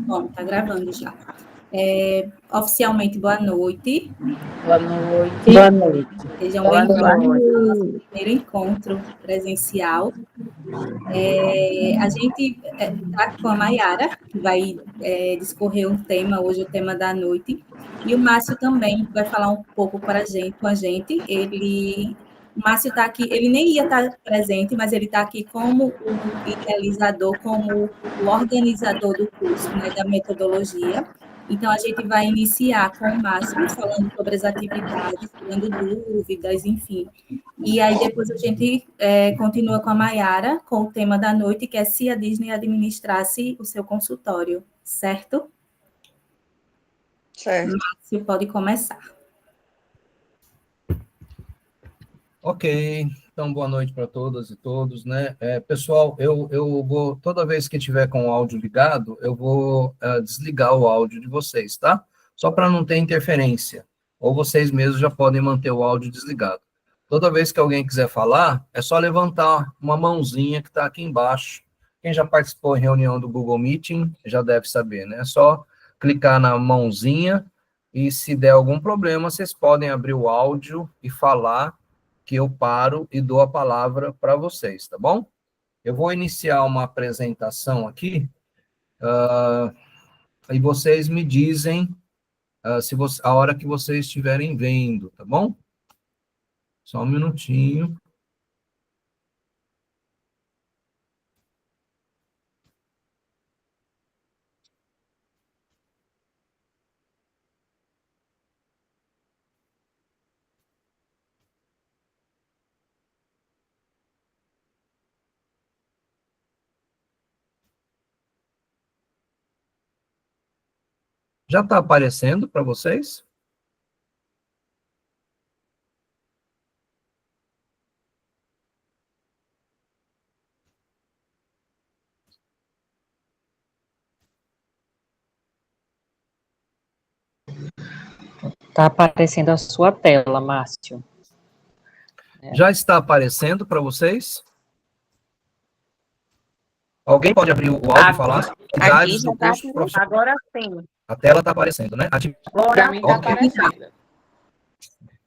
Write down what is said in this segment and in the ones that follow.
Bom, está gravando já. Oficialmente, boa noite. Boa noite. Boa noite. Sejam bem-vindos ao nosso primeiro encontro presencial. A gente está com a Mayara, que vai discorrer um tema, hoje o tema da noite, e o Márcio também vai falar um pouco com a gente. O Márcio está aqui, ele nem ia estar presente, mas ele está aqui como o idealizador, como o organizador do curso, né, da metodologia. Então, a gente vai iniciar com o Márcio, falando sobre as atividades, tirando dúvidas, enfim. E aí, depois a gente continua com a Mayara, com o tema da noite, que é se a Disney administrasse o seu consultório, certo? Certo. Márcio, pode começar. Ok, então boa noite para todas e todos, né? Pessoal, eu vou, toda vez que tiver com o áudio ligado, eu vou desligar o áudio de vocês, tá? Só para não ter interferência. Ou vocês mesmos já podem manter o áudio desligado. Toda vez que alguém quiser falar, é só levantar uma mãozinha que está aqui embaixo. Quem já participou em reunião do Google Meeting já deve saber, né? É só clicar na mãozinha e se der algum problema, vocês podem abrir o áudio e falar, que eu paro e dou a palavra para vocês, tá bom? Eu vou iniciar uma apresentação aqui, e vocês me dizem a hora que vocês estiverem vendo, tá bom? Só um minutinho. Já está aparecendo para vocês? Está aparecendo a sua tela, Márcio. Já está aparecendo para vocês? Alguém pode abrir o áudio e falar? Atividades do curso profissional. Agora sim. A tela está aparecendo, né? Agora está aparecendo.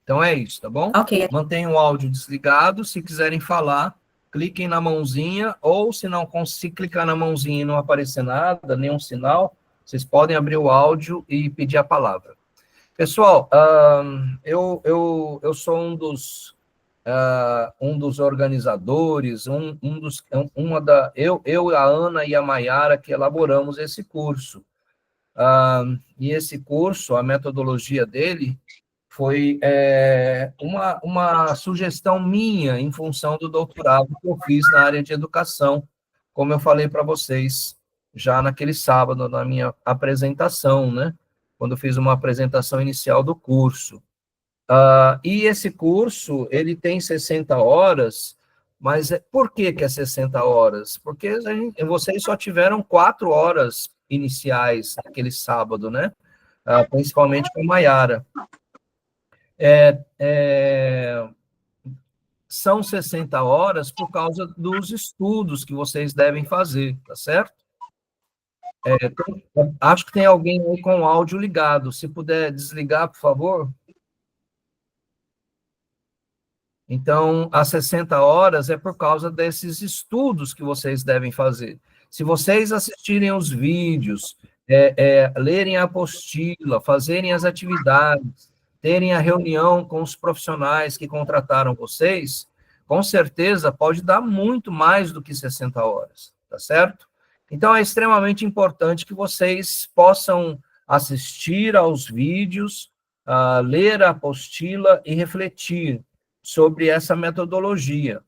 Então é isso, tá bom? Ok. Mantenham o áudio desligado. Se quiserem falar, cliquem na mãozinha, ou se clicar na mãozinha e não aparecer nada, nenhum sinal, vocês podem abrir o áudio e pedir a palavra. Pessoal, eu sou um dos organizadores, eu, a Ana e a Mayara que elaboramos esse curso. E esse curso, a metodologia dele, foi uma sugestão minha em função do doutorado que eu fiz na área de educação, como eu falei para vocês já naquele sábado, na minha apresentação, né? Quando eu fiz uma apresentação inicial do curso. E esse curso, ele tem 60 horas, mas por que é 60 horas? Porque vocês só tiveram 4 horas iniciais naquele sábado, né? Principalmente com a Mayara. São 60 horas por causa dos estudos que vocês devem fazer, tá certo? Acho que tem alguém aí com o áudio ligado. Se puder desligar, por favor. Então, as 60 horas é por causa desses estudos que vocês devem fazer. Se vocês assistirem os vídeos, lerem a apostila, fazerem as atividades, terem a reunião com os profissionais que contrataram vocês, com certeza pode dar muito mais do que 60 horas, tá certo? Então, é extremamente importante que vocês possam assistir aos vídeos, ler a apostila e refletir sobre essa metodologia.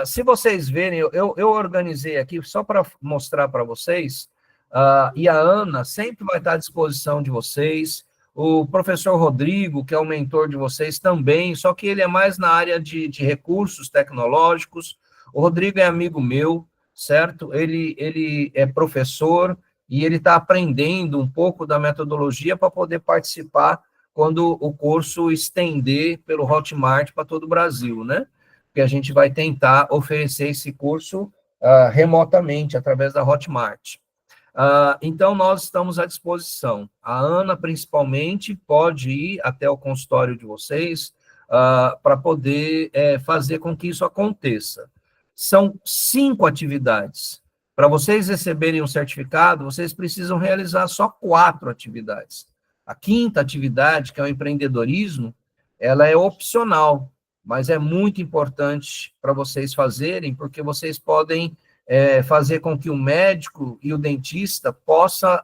Se vocês verem, eu organizei aqui só para mostrar para vocês, e a Ana sempre vai estar à disposição de vocês, o professor Rodrigo, que é o mentor de vocês também, só que ele é mais na área de recursos tecnológicos. O Rodrigo é amigo meu, certo? Ele é professor e ele está aprendendo um pouco da metodologia para poder participar quando o curso estender pelo Hotmart para todo o Brasil, né? Porque a gente vai tentar oferecer esse curso remotamente, através da Hotmart. Então, nós estamos à disposição. A Ana, principalmente, pode ir até o consultório de vocês para poder fazer com que isso aconteça. São 5 atividades. Para vocês receberem um certificado, vocês precisam realizar só 4 atividades. A 5ª atividade, que é o empreendedorismo, ela é opcional, mas é muito importante para vocês fazerem, porque vocês podem fazer com que o médico e o dentista possam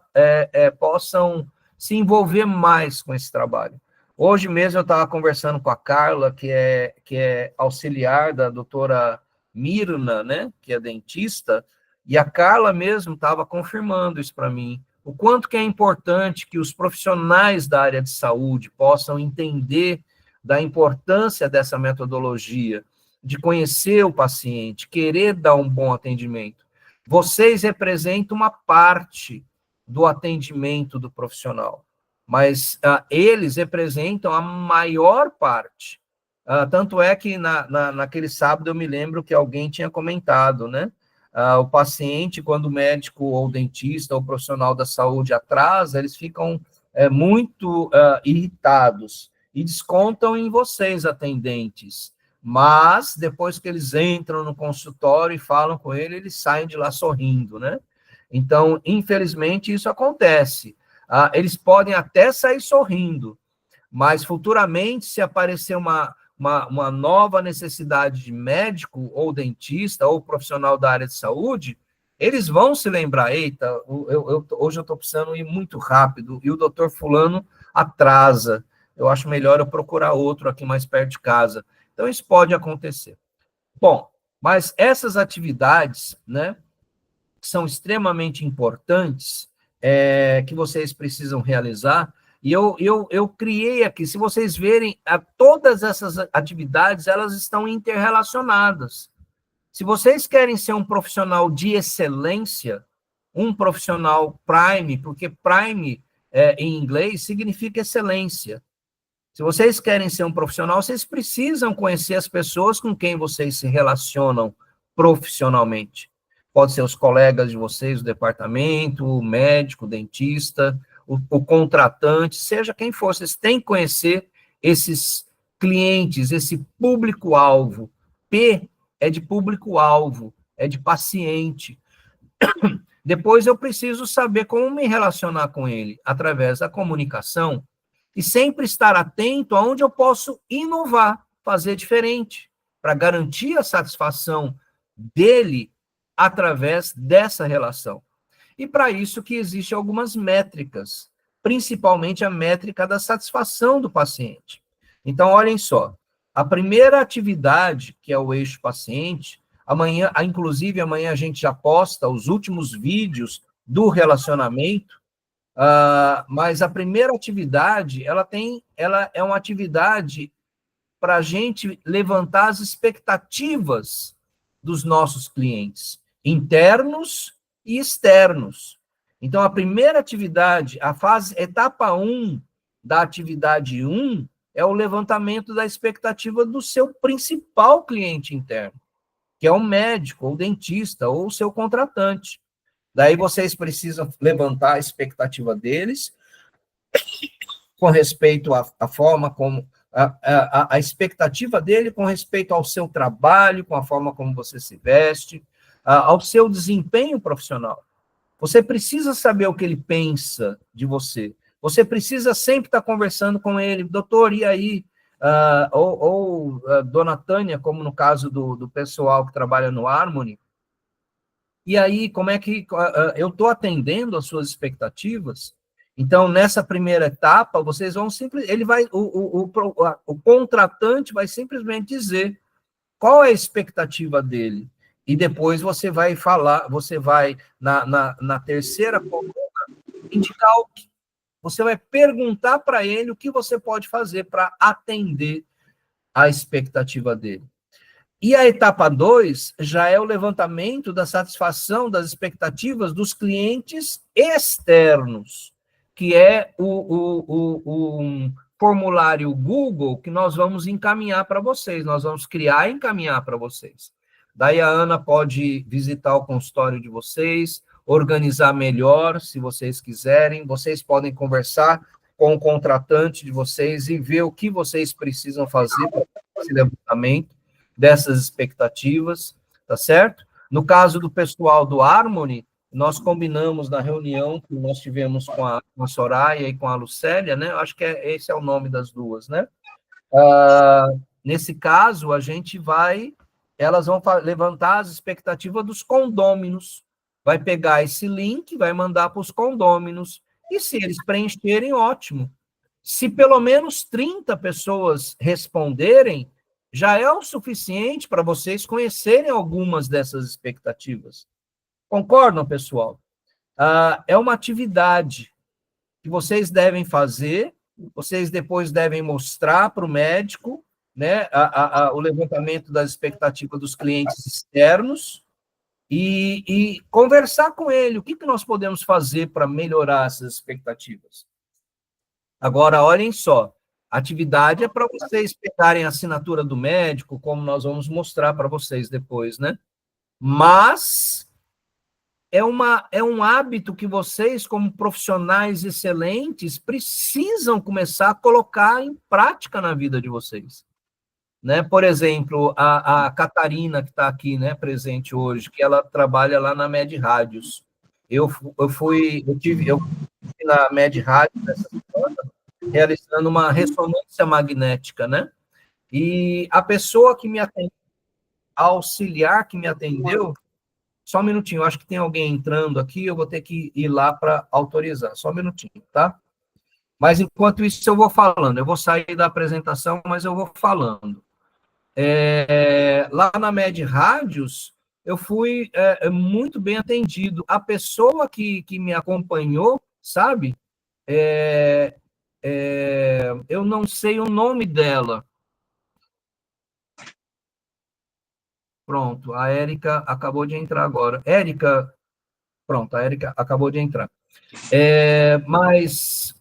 se envolver mais com esse trabalho. Hoje mesmo eu estava conversando com a Carla, que é auxiliar da doutora Mirna, né, que é dentista, e a Carla mesmo estava confirmando isso para mim, o quanto que é importante que os profissionais da área de saúde possam entender da importância dessa metodologia, de conhecer o paciente, querer dar um bom atendimento. Vocês representam uma parte do atendimento do profissional, mas eles representam a maior parte. Tanto é que naquele sábado eu me lembro que alguém tinha comentado, né? O paciente, quando o médico ou o dentista ou o profissional da saúde atrasa, eles ficam muito irritados e descontam em vocês, atendentes. Mas, depois que eles entram no consultório e falam com ele, eles saem de lá sorrindo, né? Então, infelizmente, isso acontece. Eles podem até sair sorrindo, mas futuramente, se aparecer uma nova necessidade de médico, ou dentista, ou profissional da área de saúde, eles vão se lembrar, eita, hoje eu estou precisando ir muito rápido, e o doutor fulano atrasa, eu acho melhor eu procurar outro aqui mais perto de casa. Então, isso pode acontecer. Bom, mas essas atividades, né, são extremamente importantes, que vocês precisam realizar, e eu criei aqui, se vocês verem, todas essas atividades, elas estão interrelacionadas. Se vocês querem ser um profissional de excelência, um profissional prime, porque prime, em inglês, significa excelência. Se vocês querem ser um profissional, vocês precisam conhecer as pessoas com quem vocês se relacionam profissionalmente. Pode ser os colegas de vocês, o departamento, o médico, o dentista, o contratante, seja quem for. Vocês têm que conhecer esses clientes, esse público-alvo. P é de público-alvo, é de paciente. Depois eu preciso saber como me relacionar com ele, através da comunicação, e sempre estar atento aonde eu posso inovar, fazer diferente, para garantir a satisfação dele através dessa relação. E para isso que existem algumas métricas, principalmente a métrica da satisfação do paciente. Então, olhem só, a primeira atividade, que é o eixo paciente, inclusive amanhã a gente já posta os últimos vídeos do relacionamento, mas a primeira atividade, ela é uma atividade para a gente levantar as expectativas dos nossos clientes, internos e externos. Então, a primeira atividade, etapa 1 da atividade 1, é o levantamento da expectativa do seu principal cliente interno, que é o médico, ou o dentista, ou o seu contratante. Daí vocês precisam levantar a expectativa deles com respeito à forma como... A expectativa dele com respeito ao seu trabalho, com a forma como você se veste, ao seu desempenho profissional. Você precisa saber o que ele pensa de você. Você precisa sempre estar conversando com ele. Doutor, e aí? Dona Tânia, como no caso do pessoal que trabalha no Harmony, e aí, como é que eu estou atendendo às suas expectativas? Então, nessa primeira etapa, vocês vão o contratante vai simplesmente dizer qual é a expectativa dele. E depois você vai falar, você vai, na terceira coluna, indicar o que. Você vai perguntar para ele o que você pode fazer para atender a expectativa dele. E a etapa 2 já é o levantamento da satisfação das expectativas dos clientes externos, que é o formulário Google que nós vamos encaminhar para vocês, nós vamos criar e encaminhar para vocês. Daí a Ana pode visitar o consultório de vocês, organizar melhor, se vocês quiserem. Vocês podem conversar com o contratante de vocês e ver o que vocês precisam fazer para esse levantamento dessas expectativas, tá certo? No caso do pessoal do Harmony, nós combinamos na reunião que nós tivemos com a Soraya e com a Lucélia, né? Acho que esse é o nome das duas, né? Nesse caso, elas vão levantar as expectativas dos condôminos, vai pegar esse link, vai mandar para os condôminos, e se eles preencherem, ótimo. Se pelo menos 30 pessoas responderem, já é o suficiente para vocês conhecerem algumas dessas expectativas. Concordam, pessoal? É uma atividade que vocês devem fazer, vocês depois devem mostrar para o médico, né, o levantamento das expectativas dos clientes externos e conversar com ele, o que nós podemos fazer para melhorar essas expectativas. Agora, olhem só, a atividade é para vocês pegarem a assinatura do médico, como nós vamos mostrar para vocês depois, né? Mas é um hábito que vocês, como profissionais excelentes, precisam começar a colocar em prática na vida de vocês. Né? Por exemplo, a Catarina, que está aqui, né, presente hoje, que ela trabalha lá na Med Rádios. Eu fui na Med Rádios essa semana, realizando uma ressonância magnética, né? E a pessoa que me atendeu, a auxiliar que me atendeu, só um minutinho, acho que tem alguém entrando aqui, eu vou ter que ir lá para autorizar, só um minutinho, tá? Mas, enquanto isso, eu vou falando, eu vou sair da apresentação, mas eu vou falando. Lá na Med Rádios, eu fui muito bem atendido. A pessoa que me acompanhou, sabe? Eu não sei o nome dela. Pronto, a Érica acabou de entrar agora. Érica, pronto, a Érica acabou de entrar. Mas,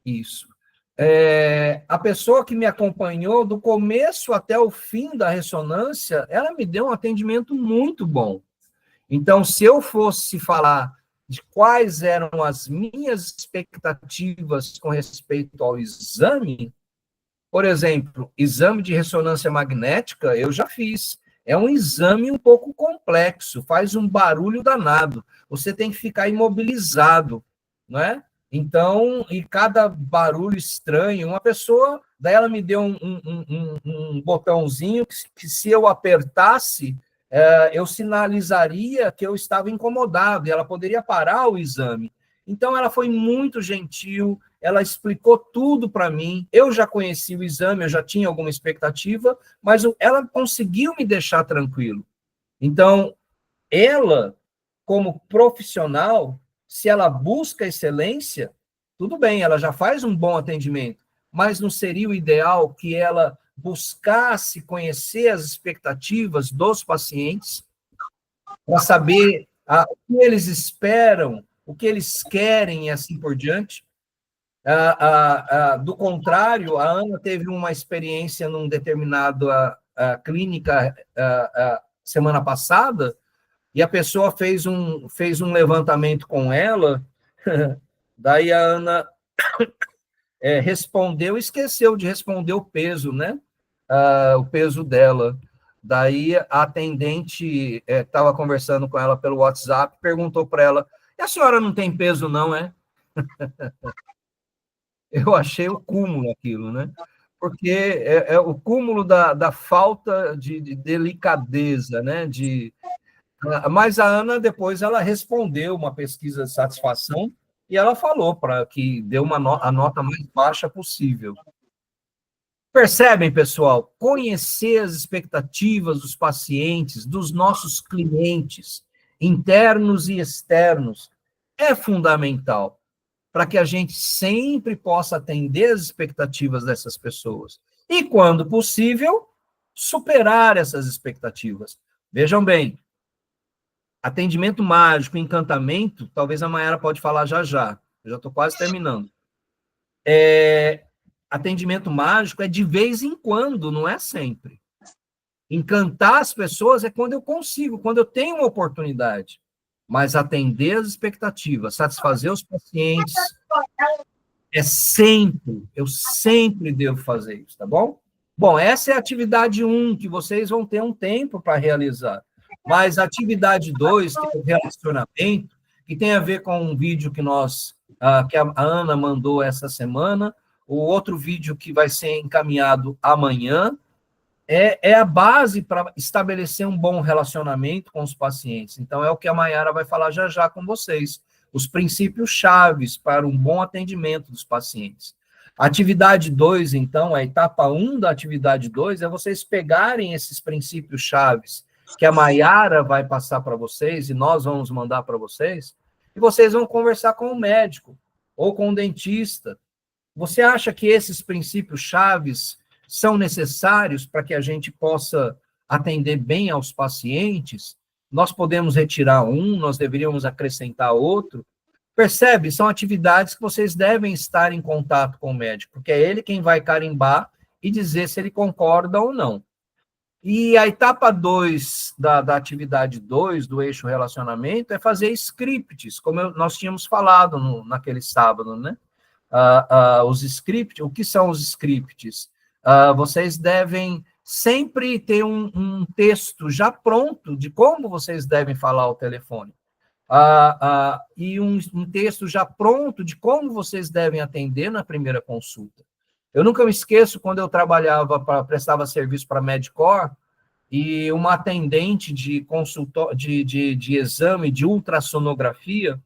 isso. A pessoa que me acompanhou do começo até o fim da ressonância, ela me deu um atendimento muito bom. Então, se eu fosse falar de quais eram as minhas expectativas com respeito ao exame, por exemplo, exame de ressonância magnética, eu já fiz. É um exame um pouco complexo, faz um barulho danado. Você tem que ficar imobilizado, não é? Então, e cada barulho estranho, uma pessoa, daí ela me deu um botãozinho que se eu apertasse, eu sinalizaria que eu estava incomodado, e ela poderia parar o exame. Então, ela foi muito gentil, ela explicou tudo para mim, eu já conheci o exame, eu já tinha alguma expectativa, mas ela conseguiu me deixar tranquilo. Então, ela, como profissional, se ela busca excelência, tudo bem, ela já faz um bom atendimento, mas não seria o ideal que ela buscasse conhecer as expectativas dos pacientes para saber o que eles esperam, o que eles querem e assim por diante? Do contrário, a Ana teve uma experiência num determinado clínica semana passada, e a pessoa fez um levantamento com ela, daí a Ana respondeu, esqueceu de responder o peso, né? O peso dela. Daí a atendente estava conversando com ela pelo WhatsApp, perguntou para ela, e a senhora não tem peso não, é? Eu achei o cúmulo aquilo, né? Porque é o cúmulo da falta de delicadeza, né? Mas a Ana, depois, ela respondeu uma pesquisa de satisfação e ela falou para que deu a nota mais baixa possível. Percebem, pessoal? Conhecer as expectativas dos pacientes, dos nossos clientes, internos e externos, é fundamental para que a gente sempre possa atender as expectativas dessas pessoas. E, quando possível, superar essas expectativas. Vejam bem, atendimento mágico, encantamento, talvez a Mayara pode falar já. Eu já estou quase terminando. Atendimento mágico é de vez em quando, não é sempre. Encantar as pessoas é quando eu consigo, quando eu tenho uma oportunidade. Mas atender as expectativas, satisfazer os pacientes, eu sempre devo fazer isso, tá bom? Bom, essa é a atividade 1, que vocês vão ter um tempo para realizar. Mas a atividade 2, que é o relacionamento, que tem a ver com um vídeo que a Ana mandou essa semana, o outro vídeo que vai ser encaminhado amanhã, é a base para estabelecer um bom relacionamento com os pacientes. Então, é o que a Mayara vai falar já já com vocês. Os princípios chaves para um bom atendimento dos pacientes. Atividade 2, então, a etapa 1 da atividade 2 é vocês pegarem esses princípios chaves que a Mayara vai passar para vocês e nós vamos mandar para vocês, e vocês vão conversar com o médico ou com o dentista. Você acha que esses princípios chaves são necessários para que a gente possa atender bem aos pacientes? Nós podemos retirar um, nós deveríamos acrescentar outro. Percebe? São atividades que vocês devem estar em contato com o médico, porque é ele quem vai carimbar e dizer se ele concorda ou não. E a etapa 2 da atividade 2, do eixo relacionamento, é fazer scripts, como nós tínhamos falado naquele sábado, né? Os scripts, o que são os scripts? Vocês devem sempre ter um texto já pronto de como vocês devem falar ao telefone. E um texto já pronto de como vocês devem atender na primeira consulta. Eu nunca me esqueço quando eu prestava serviço para a Medcor, e uma atendente de exame de ultrassonografia,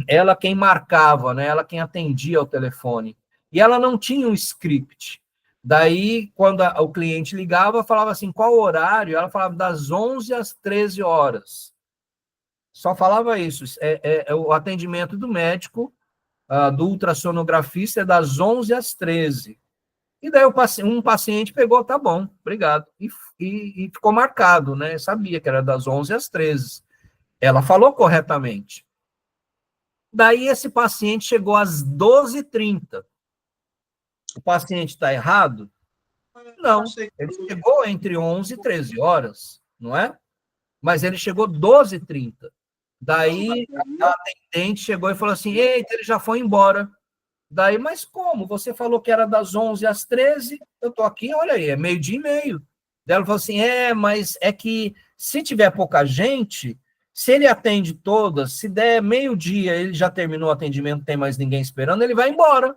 ela quem marcava, né? Ela quem atendia ao telefone. E ela não tinha um script. Daí, quando o cliente ligava, falava assim, qual horário? Ela falava das 11 às 13 horas. Só falava isso. O atendimento do médico, do ultrassonografista, é das 11 às 13. E daí um paciente pegou, tá bom, obrigado. E ficou marcado, né? Sabia que era das 11 às 13. Ela falou corretamente. Daí esse paciente chegou às 12h30. O paciente está errado? Não. Ele chegou entre 11 e 13 horas, não é? Mas ele chegou 12h30. Daí a atendente chegou e falou assim, eita, ele já foi embora. Daí, mas como? Você falou que era das 11 às 13, eu estou aqui, olha aí, é 12h30. Daí ela falou assim, mas é que se tiver pouca gente, se ele atende todas, se der meio-dia, ele já terminou o atendimento, não tem mais ninguém esperando, ele vai embora.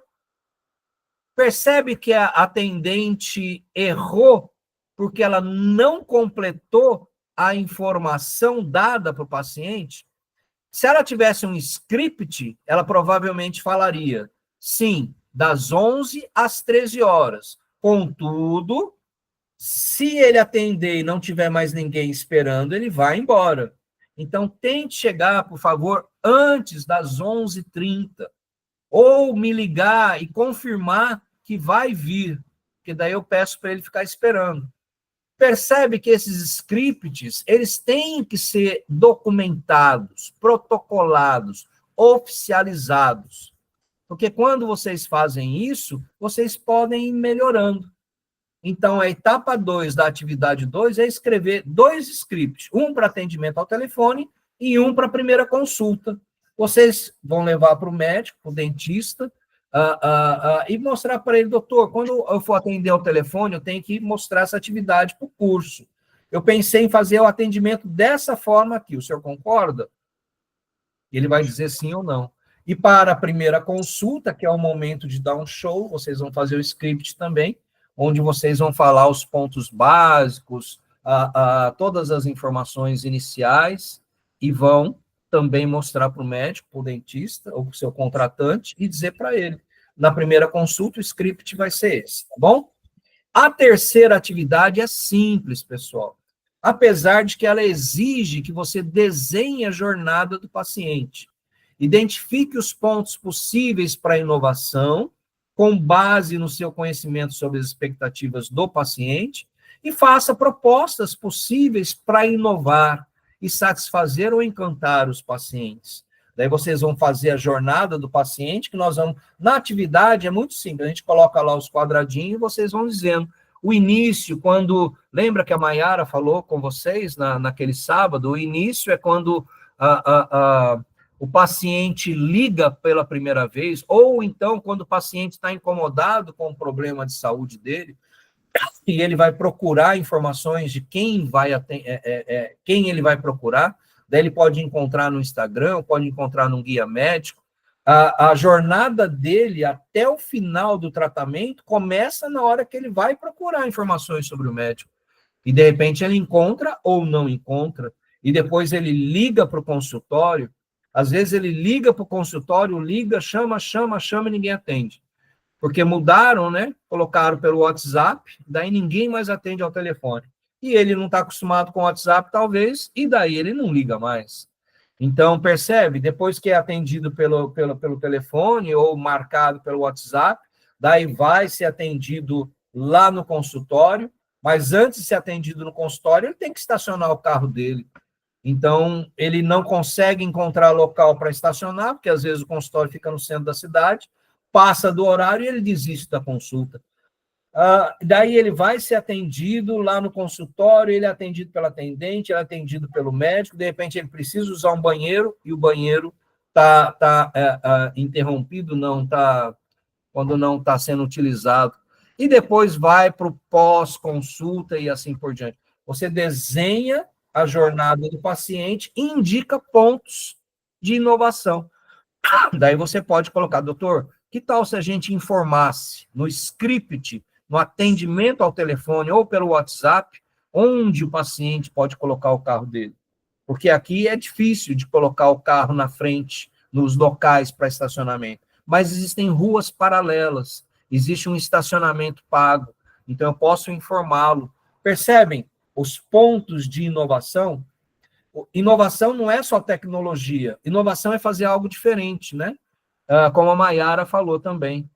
Percebe que a atendente errou porque ela não completou a informação dada para o paciente? Se ela tivesse um script, ela provavelmente falaria, sim, das 11 às 13 horas. Contudo, se ele atender e não tiver mais ninguém esperando, ele vai embora. Então, tente chegar, por favor, antes das 11h30. Ou me ligar e confirmar que vai vir, porque daí eu peço para ele ficar esperando. Percebe que esses scripts, eles têm que ser documentados, protocolados, oficializados. Porque quando vocês fazem isso, vocês podem ir melhorando. Então, a etapa 2 da atividade 2 é escrever 2 scripts, um para atendimento ao telefone e um para a primeira consulta. Vocês vão levar para o médico, para o dentista, e mostrar para ele, doutor, quando eu for atender ao telefone, eu tenho que mostrar essa atividade para o curso. Eu pensei em fazer o atendimento dessa forma aqui, o senhor concorda? Ele vai dizer sim ou não. E para a primeira consulta, que é o momento de dar um show, vocês vão fazer o script também, onde vocês vão falar os pontos básicos, todas as informações iniciais, e vão também mostrar para o médico, para o dentista, ou para o seu contratante, e dizer para ele, na primeira consulta, o script vai ser esse, tá bom? A terceira atividade é simples, pessoal, apesar de que ela exige que você desenhe a jornada do paciente, identifique os pontos possíveis para a inovação, com base no seu conhecimento sobre as expectativas do paciente, e faça propostas possíveis para inovar e satisfazer ou encantar os pacientes. Daí vocês vão fazer a jornada do paciente, que nós vamos... Na atividade é muito simples, a gente coloca lá os quadradinhos e vocês vão dizendo O início, quando... Lembra que a Maiara falou com vocês naquele sábado? O início é quando o paciente liga pela primeira vez, ou então quando o paciente está incomodado com o problema de saúde dele, e ele vai procurar informações de quem quem ele vai procurar, daí ele pode encontrar no Instagram, pode encontrar num guia médico. A jornada dele até o final do tratamento começa na hora que ele vai procurar informações sobre o médico. E, de repente, ele encontra ou não encontra, e depois ele liga para o consultório. Às vezes ele liga para o consultório, chama e ninguém atende. Porque mudaram, né? Colocaram pelo WhatsApp, daí ninguém mais atende ao telefone. E ele não está acostumado com o WhatsApp, talvez, e daí ele não liga mais. Então, percebe? Depois que é atendido pelo telefone ou marcado pelo WhatsApp, daí vai ser atendido lá no consultório, mas antes de ser atendido no consultório, ele tem que estacionar o carro dele. Então, ele não consegue encontrar local para estacionar, porque às vezes o consultório fica no centro da cidade, passa do horário e ele desiste da consulta. Daí ele vai ser atendido lá no consultório, ele é atendido pela atendente, ele é atendido pelo médico, de repente ele precisa usar um banheiro, e o banheiro está interrompido, quando não está sendo utilizado. E depois vai para o pós-consulta e assim por diante. Você desenha a jornada do paciente e indica pontos de inovação. Daí você pode colocar, doutor, que tal se a gente informasse no script, no atendimento ao telefone ou pelo WhatsApp, onde o paciente pode colocar o carro dele? Porque aqui é difícil de colocar o carro na frente, nos locais para estacionamento. Mas existem ruas paralelas, existe um estacionamento pago, então eu posso informá-lo. Percebem os pontos de inovação? Inovação não é só tecnologia, inovação é fazer algo diferente, né? Como a Maiara falou também,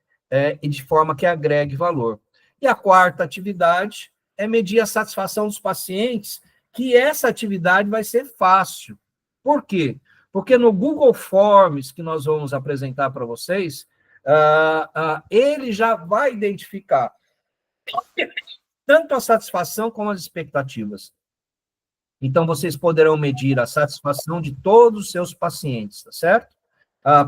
e de forma que agregue valor. E a quarta atividade é medir a satisfação dos pacientes, que essa atividade vai ser fácil. Por quê? Porque no Google Forms, que nós vamos apresentar para vocês, ele já vai identificar tanto a satisfação como as expectativas. Então, vocês poderão medir a satisfação de todos os seus pacientes, tá certo?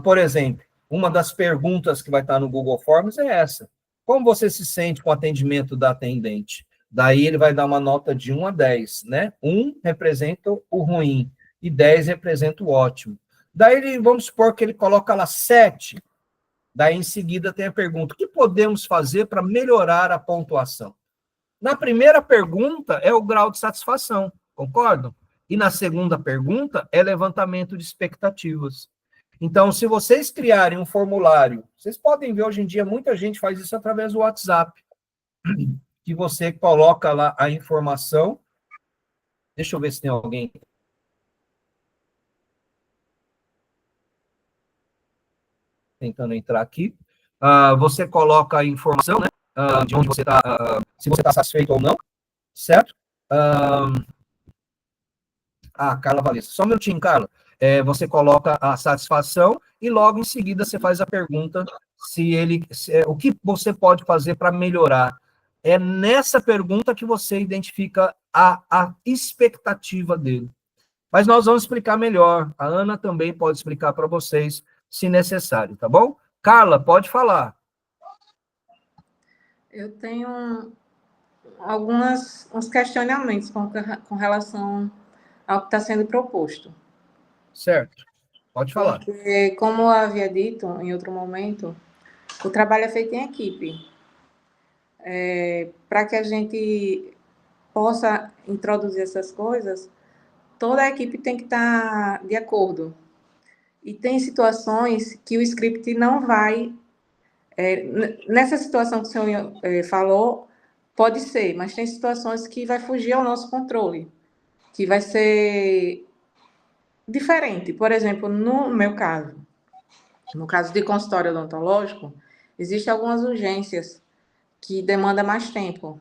Por exemplo, uma das perguntas que vai estar no Google Forms é essa. Como você se sente com o atendimento da atendente? Daí ele vai dar uma nota de 1 a 10, né? 1 representa o ruim e 10 representa o ótimo. Daí, vamos supor que ele coloca lá 7. Daí, em seguida, tem a pergunta: o que podemos fazer para melhorar a pontuação? Na primeira pergunta, é o grau de satisfação, concordam? E na segunda pergunta, é levantamento de expectativas. Então, se vocês criarem um formulário, vocês podem ver hoje em dia, muita gente faz isso através do WhatsApp, que você coloca lá a informação. Deixa eu ver se tem alguém tentando entrar aqui. Você coloca a informação, né, de onde você está, se você está satisfeito ou não, certo? Carla Valessa. Só um minutinho, Carla. Você coloca a satisfação e logo em seguida você faz a pergunta o que você pode fazer para melhorar. É nessa pergunta que você identifica a expectativa dele. Mas nós vamos explicar melhor. A Ana também pode explicar para vocês, se necessário, tá bom? Carla, pode falar. Eu tenho uns questionamentos com relação ao que está sendo proposto. Certo, pode falar. Porque, como eu havia dito em outro momento, o trabalho é feito em equipe. Para que a gente possa introduzir essas coisas, toda a equipe tem que estar de acordo. E tem situações que o script não vai... nessa situação que o senhor falou, pode ser, mas tem situações que vai fugir ao nosso controle, que vai ser diferente. Por exemplo, no meu caso, no caso de consultório odontológico, existem algumas urgências que demandam mais tempo.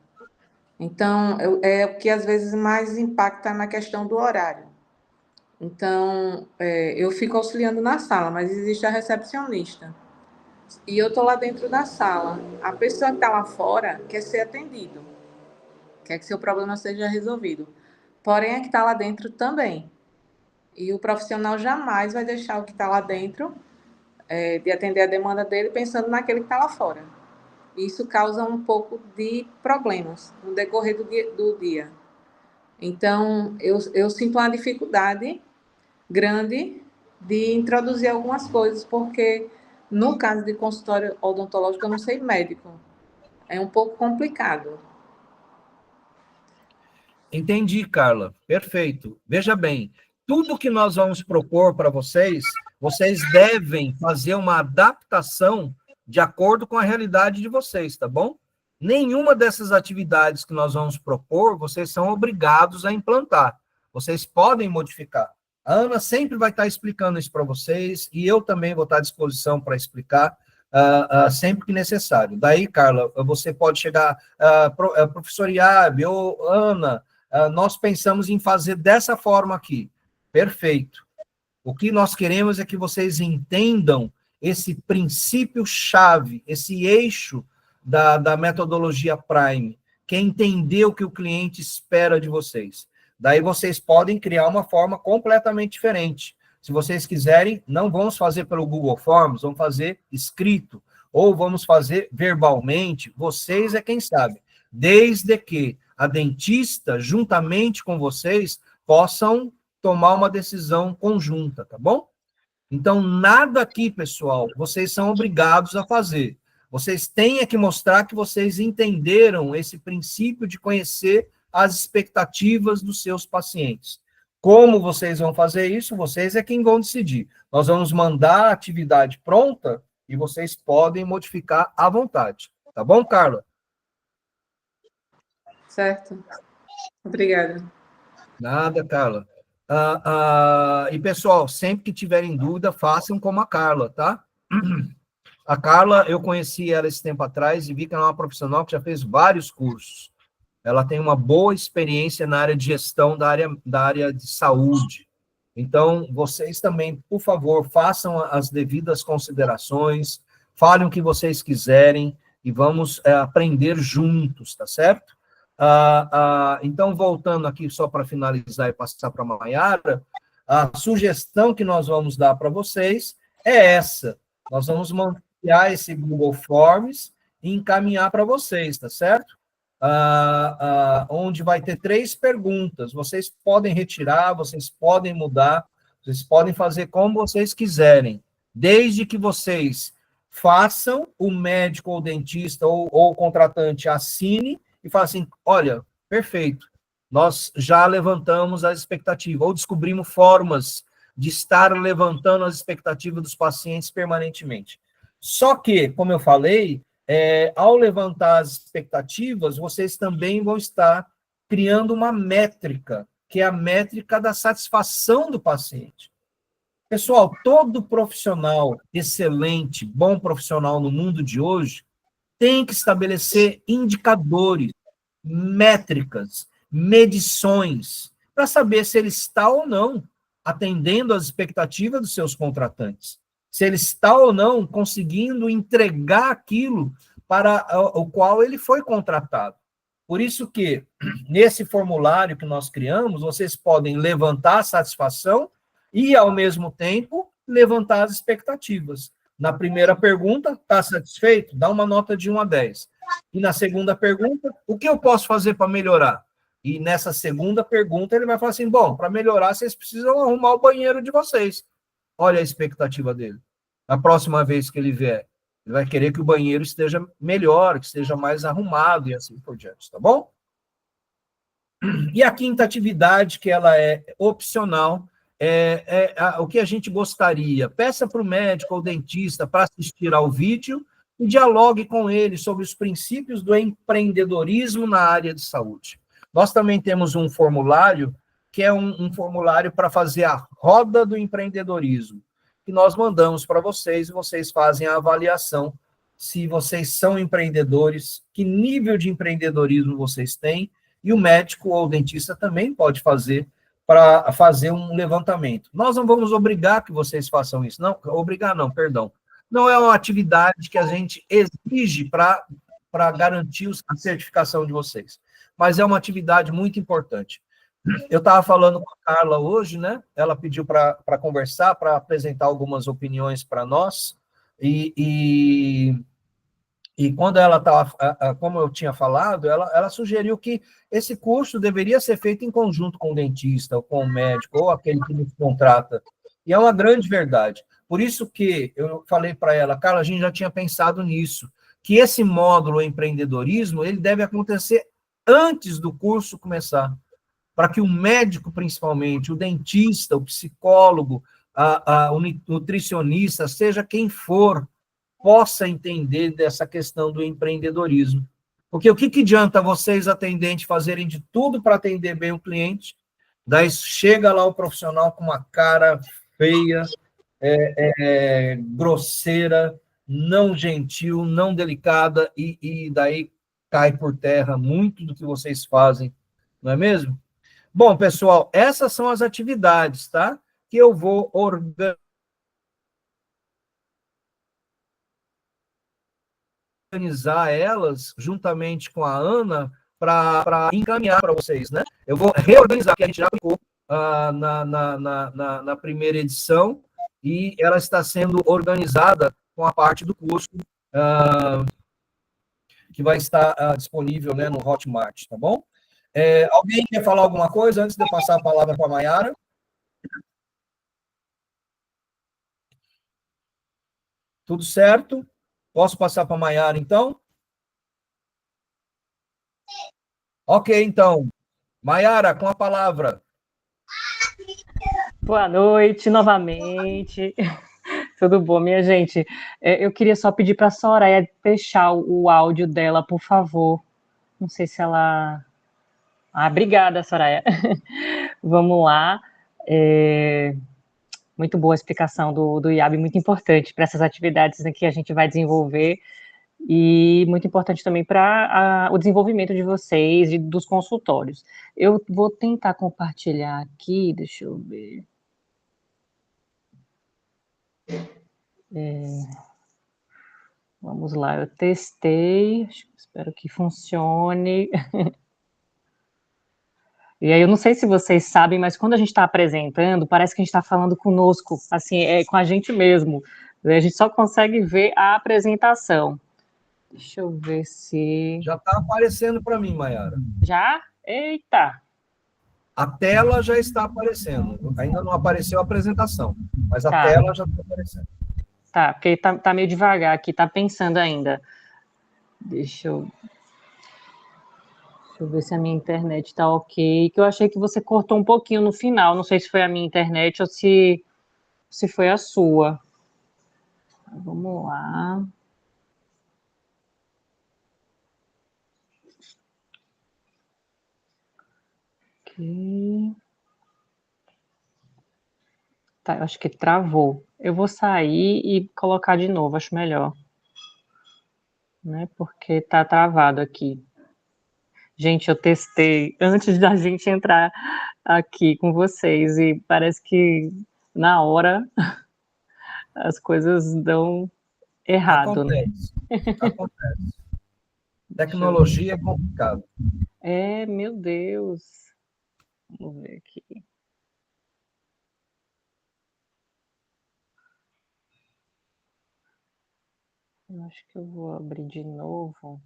Então, é o que às vezes mais impacta na questão do horário. Então, eu fico auxiliando na sala, mas existe a recepcionista. E eu estou lá dentro da sala. A pessoa que está lá fora quer ser atendido. quer que seu problema seja resolvido. Porém, é que está lá dentro também. E o profissional jamais vai deixar o que está lá dentro de atender a demanda dele pensando naquele que está lá fora. Isso causa um pouco de problemas no decorrer do dia. Então, eu sinto uma dificuldade grande de introduzir algumas coisas, porque no caso de consultório odontológico, eu não sei médico. É um pouco complicado. Entendi, Carla. Perfeito. Veja bem, tudo que nós vamos propor para vocês, vocês devem fazer uma adaptação de acordo com a realidade de vocês, tá bom? Nenhuma dessas atividades que nós vamos propor, vocês são obrigados a implantar. Vocês podem modificar. A Ana sempre vai estar explicando isso para vocês, e eu também vou estar à disposição para explicar sempre que necessário. Daí, Carla, você pode chegar, professor Iabe ou Ana, nós pensamos em fazer dessa forma aqui. Perfeito. O que nós queremos é que vocês entendam esse princípio-chave, esse eixo da metodologia Prime, que é entender o que o cliente espera de vocês. Daí vocês podem criar uma forma completamente diferente. Se vocês quiserem, não vamos fazer pelo Google Forms, vamos fazer escrito, ou vamos fazer verbalmente, vocês é quem sabe. Desde que a dentista, juntamente com vocês, possam tomar uma decisão conjunta, tá bom? Então, nada aqui, pessoal, vocês são obrigados a fazer. Vocês têm que mostrar que vocês entenderam esse princípio de conhecer as expectativas dos seus pacientes. Como vocês vão fazer isso, vocês é quem vão decidir. Nós vamos mandar a atividade pronta e vocês podem modificar à vontade. Tá bom, Carla? Certo. Obrigada. Nada, Carla. E, pessoal, sempre que tiverem dúvida, façam como a Carla, tá? A Carla, eu conheci ela esse tempo atrás e vi que ela é uma profissional que já fez vários cursos. Ela tem uma boa experiência na área de gestão da área de saúde. Então, vocês também, por favor, façam as devidas considerações, falem o que vocês quiserem e vamos aprender juntos, tá certo? Então, voltando aqui só para finalizar e passar para a Maiara, a sugestão que nós vamos dar para vocês é essa. Nós vamos criar esse Google Forms e encaminhar para vocês, tá certo? Onde vai ter 3 perguntas. Vocês podem retirar, vocês podem mudar, vocês podem fazer como vocês quiserem, desde que vocês façam, o médico ou o dentista ou o contratante assine e fala assim, olha, perfeito, nós já levantamos a expectativa, ou descobrimos formas de estar levantando as expectativas dos pacientes permanentemente. Só que, como eu falei, ao levantar as expectativas, vocês também vão estar criando uma métrica, que é a métrica da satisfação do paciente. Pessoal, todo profissional excelente, bom profissional no mundo de hoje, tem que estabelecer indicadores, métricas, medições, para saber se ele está ou não atendendo às expectativas dos seus contratantes, se ele está ou não conseguindo entregar aquilo para o qual ele foi contratado. Por isso que, nesse formulário que nós criamos, vocês podem levantar a satisfação e, ao mesmo tempo, levantar as expectativas. Na primeira pergunta, está satisfeito? Dá uma nota de 1 a 10. E na segunda pergunta, o que eu posso fazer para melhorar? E nessa segunda pergunta, ele vai falar assim, bom, para melhorar, vocês precisam arrumar o banheiro de vocês. Olha a expectativa dele. A próxima vez que ele vier, ele vai querer que o banheiro esteja melhor, que esteja mais arrumado e assim por diante, tá bom? E a quinta atividade, que ela é opcional, o que a gente gostaria. Peça para o médico ou dentista para assistir ao vídeo e dialogue com ele sobre os princípios do empreendedorismo na área de saúde. Nós também temos um formulário, que é um formulário para fazer a roda do empreendedorismo, que nós mandamos para vocês e vocês fazem a avaliação se vocês são empreendedores, que nível de empreendedorismo vocês têm, e o médico ou o dentista também pode fazer para fazer um levantamento. Nós não vamos obrigar que vocês façam isso. Não, obrigar não, perdão. Não é uma atividade que a gente exige para garantir a certificação de vocês. mas é uma atividade muito importante. Eu estava falando com a Carla hoje, né? Ela pediu para conversar, para apresentar algumas opiniões para nós, e quando ela estava, como eu tinha falado, ela sugeriu que esse curso deveria ser feito em conjunto com o dentista, ou com o médico, ou aquele que nos contrata. E é uma grande verdade. Por isso que eu falei para ela, Carla, a gente já tinha pensado nisso, que esse módulo empreendedorismo, ele deve acontecer antes do curso começar, para que o médico, principalmente, o dentista, o psicólogo, o nutricionista, seja quem for, possa entender dessa questão do empreendedorismo. Porque o que adianta vocês, atendentes, fazerem de tudo para atender bem o cliente, daí chega lá o profissional com uma cara feia, grosseira, não gentil, não delicada, e daí cai por terra muito do que vocês fazem, não é mesmo? Bom, pessoal, essas são as atividades, tá? Que eu vou organizar elas, juntamente com a Ana, para encaminhar para vocês, né? Eu vou reorganizar, que a gente já aplicou na primeira edição, e ela está sendo organizada com a parte do curso que vai estar disponível, né, no Hotmart, tá bom? Alguém quer falar alguma coisa antes de eu passar a palavra para a Mayara? Tudo certo? Posso passar para a Mayara, então? Ok, então. Mayara, com a palavra. Boa noite, novamente. Tudo bom, minha gente? Eu queria só pedir para a Soraya fechar o áudio dela, por favor. Não sei se ela... obrigada, Soraya. Vamos lá. Muito boa a explicação do IAB, muito importante para essas atividades que a gente vai desenvolver, e muito importante também para o desenvolvimento de vocês e dos consultórios. Eu vou tentar compartilhar aqui, deixa eu ver. Vamos lá, eu testei, espero que funcione. E aí, eu não sei se vocês sabem, mas quando a gente está apresentando, parece que a gente está falando conosco, assim, com a gente mesmo. A gente só consegue ver a apresentação. Deixa eu ver se... Já está aparecendo para mim, Mayara. Já? Eita! A tela já está aparecendo. Ainda não apareceu a apresentação, mas a Tá. tela já está aparecendo. Tá, porque tá meio devagar aqui, tá pensando ainda. Deixa eu ver se a minha internet tá ok, que eu achei que você cortou um pouquinho no final, não sei se foi a minha internet ou se foi a sua. Vamos lá. Ok. Tá, eu acho que travou. Eu vou sair e colocar de novo, acho melhor. Né, porque tá travado aqui. Gente, eu testei antes da gente entrar aqui com vocês, e parece que na hora as coisas dão errado. Acontece. Acontece. Tecnologia é complicado. Meu Deus. Vamos ver aqui. Eu acho que eu vou abrir de novo.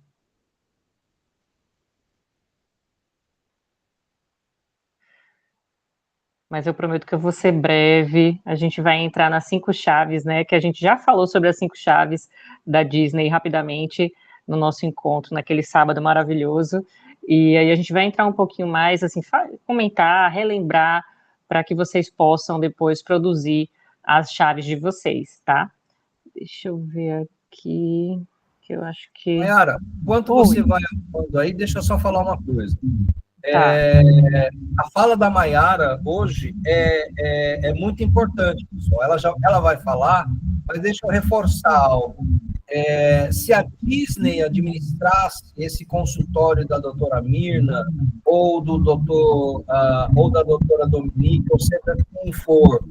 Mas eu prometo que eu vou ser breve. A gente vai entrar nas 5 chaves, né? Que a gente já falou sobre as 5 chaves da Disney rapidamente no nosso encontro, naquele sábado maravilhoso. E aí a gente vai entrar um pouquinho mais, assim, comentar, relembrar, para que vocês possam depois produzir as chaves de vocês, tá? Deixa eu ver aqui, que eu acho que... Mayara, enquanto você vai arrumando aí, deixa eu só falar uma coisa. Tá. A fala da Mayara hoje é muito importante, pessoal. Ela vai falar, mas deixa eu reforçar algo. Se a Disney administrasse esse consultório da doutora Mirna, ou do doutor, ou da doutora Dominique, ou seja quem for,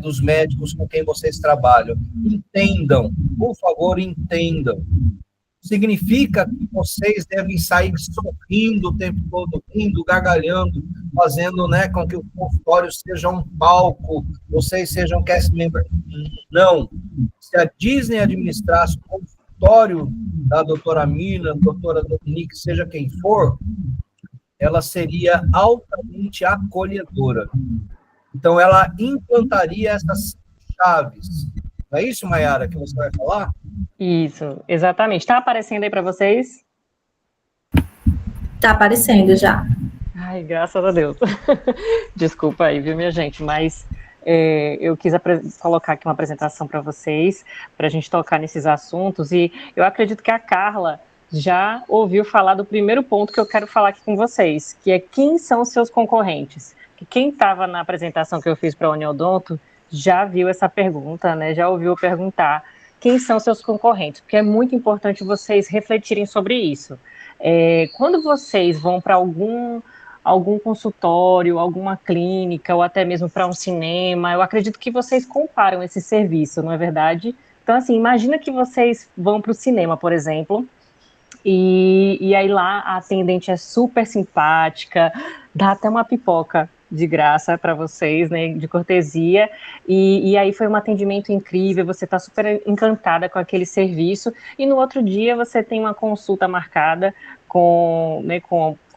dos médicos com quem vocês trabalham, entendam, por favor, entendam. significa que vocês devem sair sorrindo o tempo todo, rindo, gargalhando, fazendo, né, com que o consultório seja um palco, vocês sejam cast members. Não. Se a Disney administrasse o consultório da doutora Mina, doutora Dominique, seja quem for, ela seria altamente acolhedora. Então, ela implantaria essas chaves. Não é isso, Mayara, que você vai falar? Isso, exatamente. Está aparecendo aí para vocês? Está aparecendo já. Ai, graças a Deus. Desculpa aí, viu, minha gente, mas eu quis colocar aqui uma apresentação para vocês, para a gente tocar nesses assuntos, e eu acredito que a Carla já ouviu falar do primeiro ponto que eu quero falar aqui com vocês, que é quem são os seus concorrentes. Que quem estava na apresentação que eu fiz para a Uniodonto já viu essa pergunta, né? Já ouviu perguntar quem são seus concorrentes, porque é muito importante vocês refletirem sobre isso. Quando vocês vão para algum consultório, alguma clínica, ou até mesmo para um cinema, eu acredito que vocês comparam esse serviço, não é verdade? Então, assim, imagina que vocês vão para o cinema, por exemplo, e aí lá a atendente é super simpática, dá até uma pipoca de graça para vocês, né, de cortesia, e aí foi um atendimento incrível, você está super encantada com aquele serviço, e no outro dia você tem uma consulta marcada com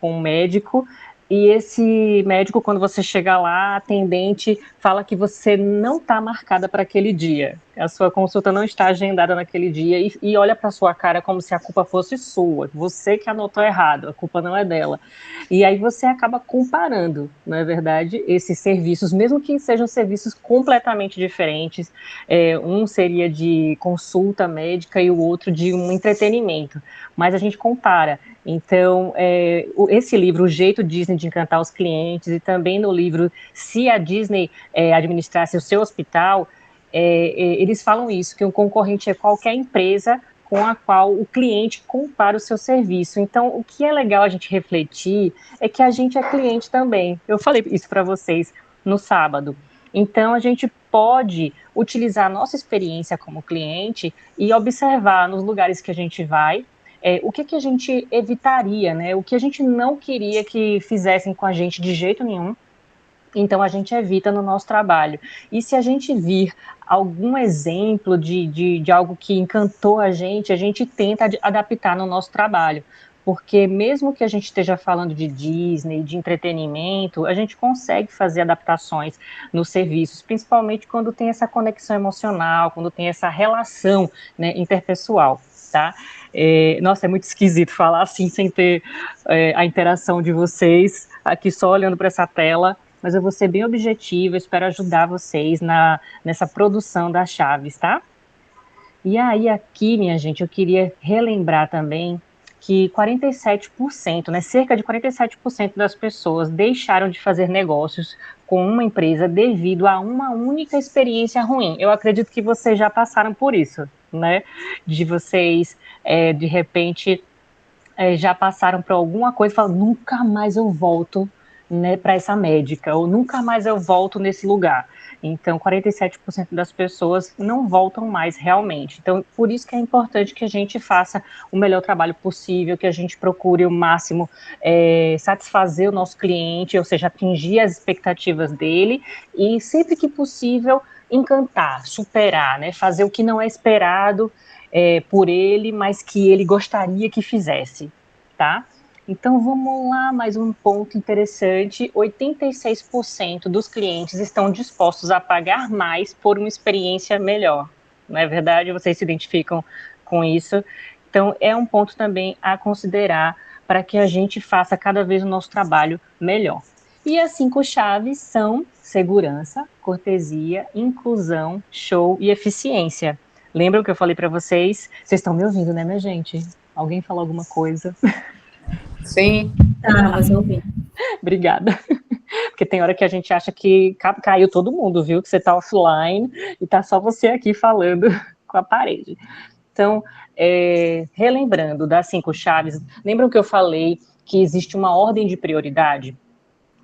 um médico, e esse médico, quando você chega lá, a atendente fala que você não está marcada para aquele dia, a sua consulta não está agendada naquele dia, e olha para sua cara como se a culpa fosse sua, você que anotou errado, a culpa não é dela. E aí você acaba comparando, não é verdade, esses serviços, mesmo que sejam serviços completamente diferentes, um seria de consulta médica e o outro de um entretenimento, mas a gente compara. Então, esse livro, O Jeito Disney de Encantar os Clientes, e também no livro Se a Disney administrasse o seu hospital, eles falam isso, que um concorrente é qualquer empresa com a qual o cliente compara o seu serviço. Então, o que é legal a gente refletir é que a gente é cliente também. Eu falei isso para vocês no sábado. Então, a gente pode utilizar a nossa experiência como cliente e observar nos lugares que a gente vai, o que a gente evitaria, né? O que a gente não queria que fizessem com a gente de jeito nenhum, então a gente evita no nosso trabalho. E se a gente vir algum exemplo de algo que encantou a gente tenta adaptar no nosso trabalho. Porque mesmo que a gente esteja falando de Disney, de entretenimento, a gente consegue fazer adaptações nos serviços, principalmente quando tem essa conexão emocional, quando tem essa relação, né, interpessoal, tá? Nossa, é muito esquisito falar assim, sem ter a interação de vocês, aqui só olhando para essa tela, mas eu vou ser bem objetiva, espero ajudar vocês nessa produção das chaves, tá? E aí aqui, minha gente, eu queria relembrar também que 47%, né, cerca de 47% das pessoas deixaram de fazer negócios com uma empresa devido a uma única experiência ruim. Eu acredito que vocês já passaram por isso, né? De vocês, de repente, já passaram por alguma coisa e falam, nunca mais eu volto, né, para essa médica, ou nunca mais eu volto nesse lugar. Então, 47% das pessoas não voltam mais realmente. Então, por isso que é importante que a gente faça o melhor trabalho possível, que a gente procure o máximo satisfazer o nosso cliente, ou seja, atingir as expectativas dele, e sempre que possível, encantar, superar, né, fazer o que não é esperado por ele, mas que ele gostaria que fizesse, tá? Então, vamos lá, mais um ponto interessante, 86% dos clientes estão dispostos a pagar mais por uma experiência melhor, não é verdade? Vocês se identificam com isso? Então, é um ponto também a considerar para que a gente faça cada vez o nosso trabalho melhor. E as 5 chaves são segurança, cortesia, inclusão, show e eficiência. Lembram que eu falei para vocês? Vocês estão me ouvindo, né, minha gente? Alguém falou alguma coisa? Sim. Mas eu ouvi. Obrigada. Porque tem hora que a gente acha que caiu todo mundo, viu? Que você está offline e está só você aqui falando com a parede. Então, relembrando das 5 chaves, lembram que eu falei que existe uma ordem de prioridade?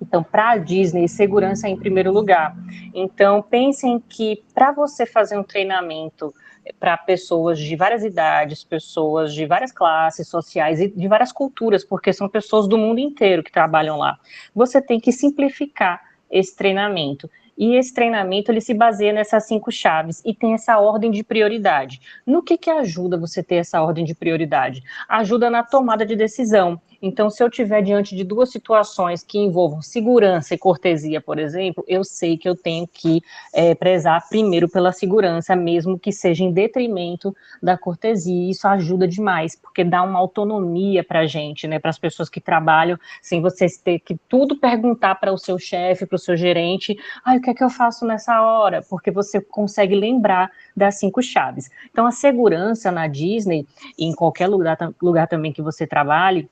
Então, para a Disney, segurança é em primeiro lugar. Então, pensem que para você fazer um treinamento para pessoas de várias idades, pessoas de várias classes sociais e de várias culturas, porque são pessoas do mundo inteiro que trabalham lá, você tem que simplificar esse treinamento. E esse treinamento, ele se baseia nessas 5 chaves e tem essa ordem de prioridade. No que ajuda você ter essa ordem de prioridade? Ajuda na tomada de decisão. Então, se eu estiver diante de 2 situações que envolvam segurança e cortesia, por exemplo, eu sei que eu tenho que prezar primeiro pela segurança, mesmo que seja em detrimento da cortesia. Isso ajuda demais, porque dá uma autonomia para a gente, né, para as pessoas que trabalham, sem vocês ter que tudo perguntar para o seu chefe, para o seu gerente, o que é que eu faço nessa hora? Porque você consegue lembrar das 5 chaves. Então, a segurança na Disney, e em qualquer lugar também que você trabalhe,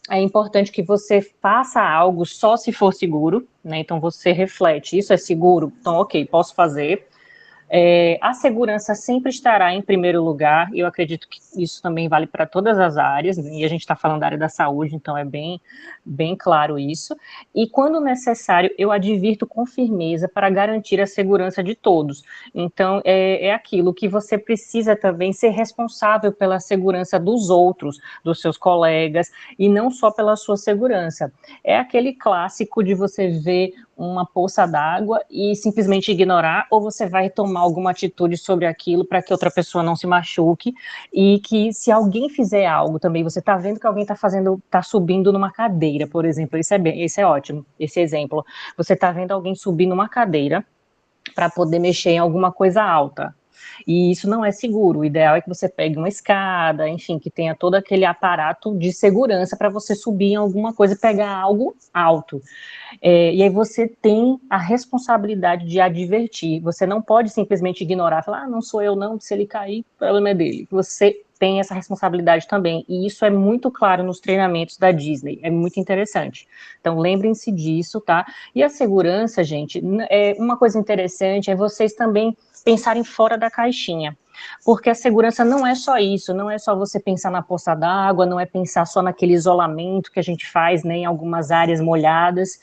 é importante que você faça algo só se for seguro, né? Então, você reflete, isso é seguro? Então, ok, posso fazer. A segurança sempre estará em primeiro lugar, e eu acredito que isso também vale para todas as áreas, e a gente está falando da área da saúde, então é bem, bem claro isso. E quando necessário, eu advirto com firmeza para garantir a segurança de todos. Então, é aquilo que você precisa também ser responsável pela segurança dos outros, dos seus colegas, e não só pela sua segurança. É aquele clássico de você ver uma poça d'água e simplesmente ignorar, ou você vai tomar alguma atitude sobre aquilo para que outra pessoa não se machuque, e que se alguém fizer algo também, você está vendo que alguém está subindo numa cadeira, por exemplo, isso é ótimo, esse exemplo, você está vendo alguém subir numa cadeira para poder mexer em alguma coisa alta, e isso não é seguro. O ideal é que você pegue uma escada, enfim, que tenha todo aquele aparato de segurança para você subir em alguma coisa e pegar algo alto. E aí você tem a responsabilidade de advertir. Você não pode simplesmente ignorar, falar, não sou eu não, se ele cair, o problema é dele. Você tem essa responsabilidade também, e isso é muito claro nos treinamentos da Disney, é muito interessante. Então, lembrem-se disso, tá? E a segurança, gente, uma coisa interessante é vocês também pensarem fora da caixinha, porque a segurança não é só isso, não é só você pensar na poça d'água, não é pensar só naquele isolamento que a gente faz, né, em algumas áreas molhadas,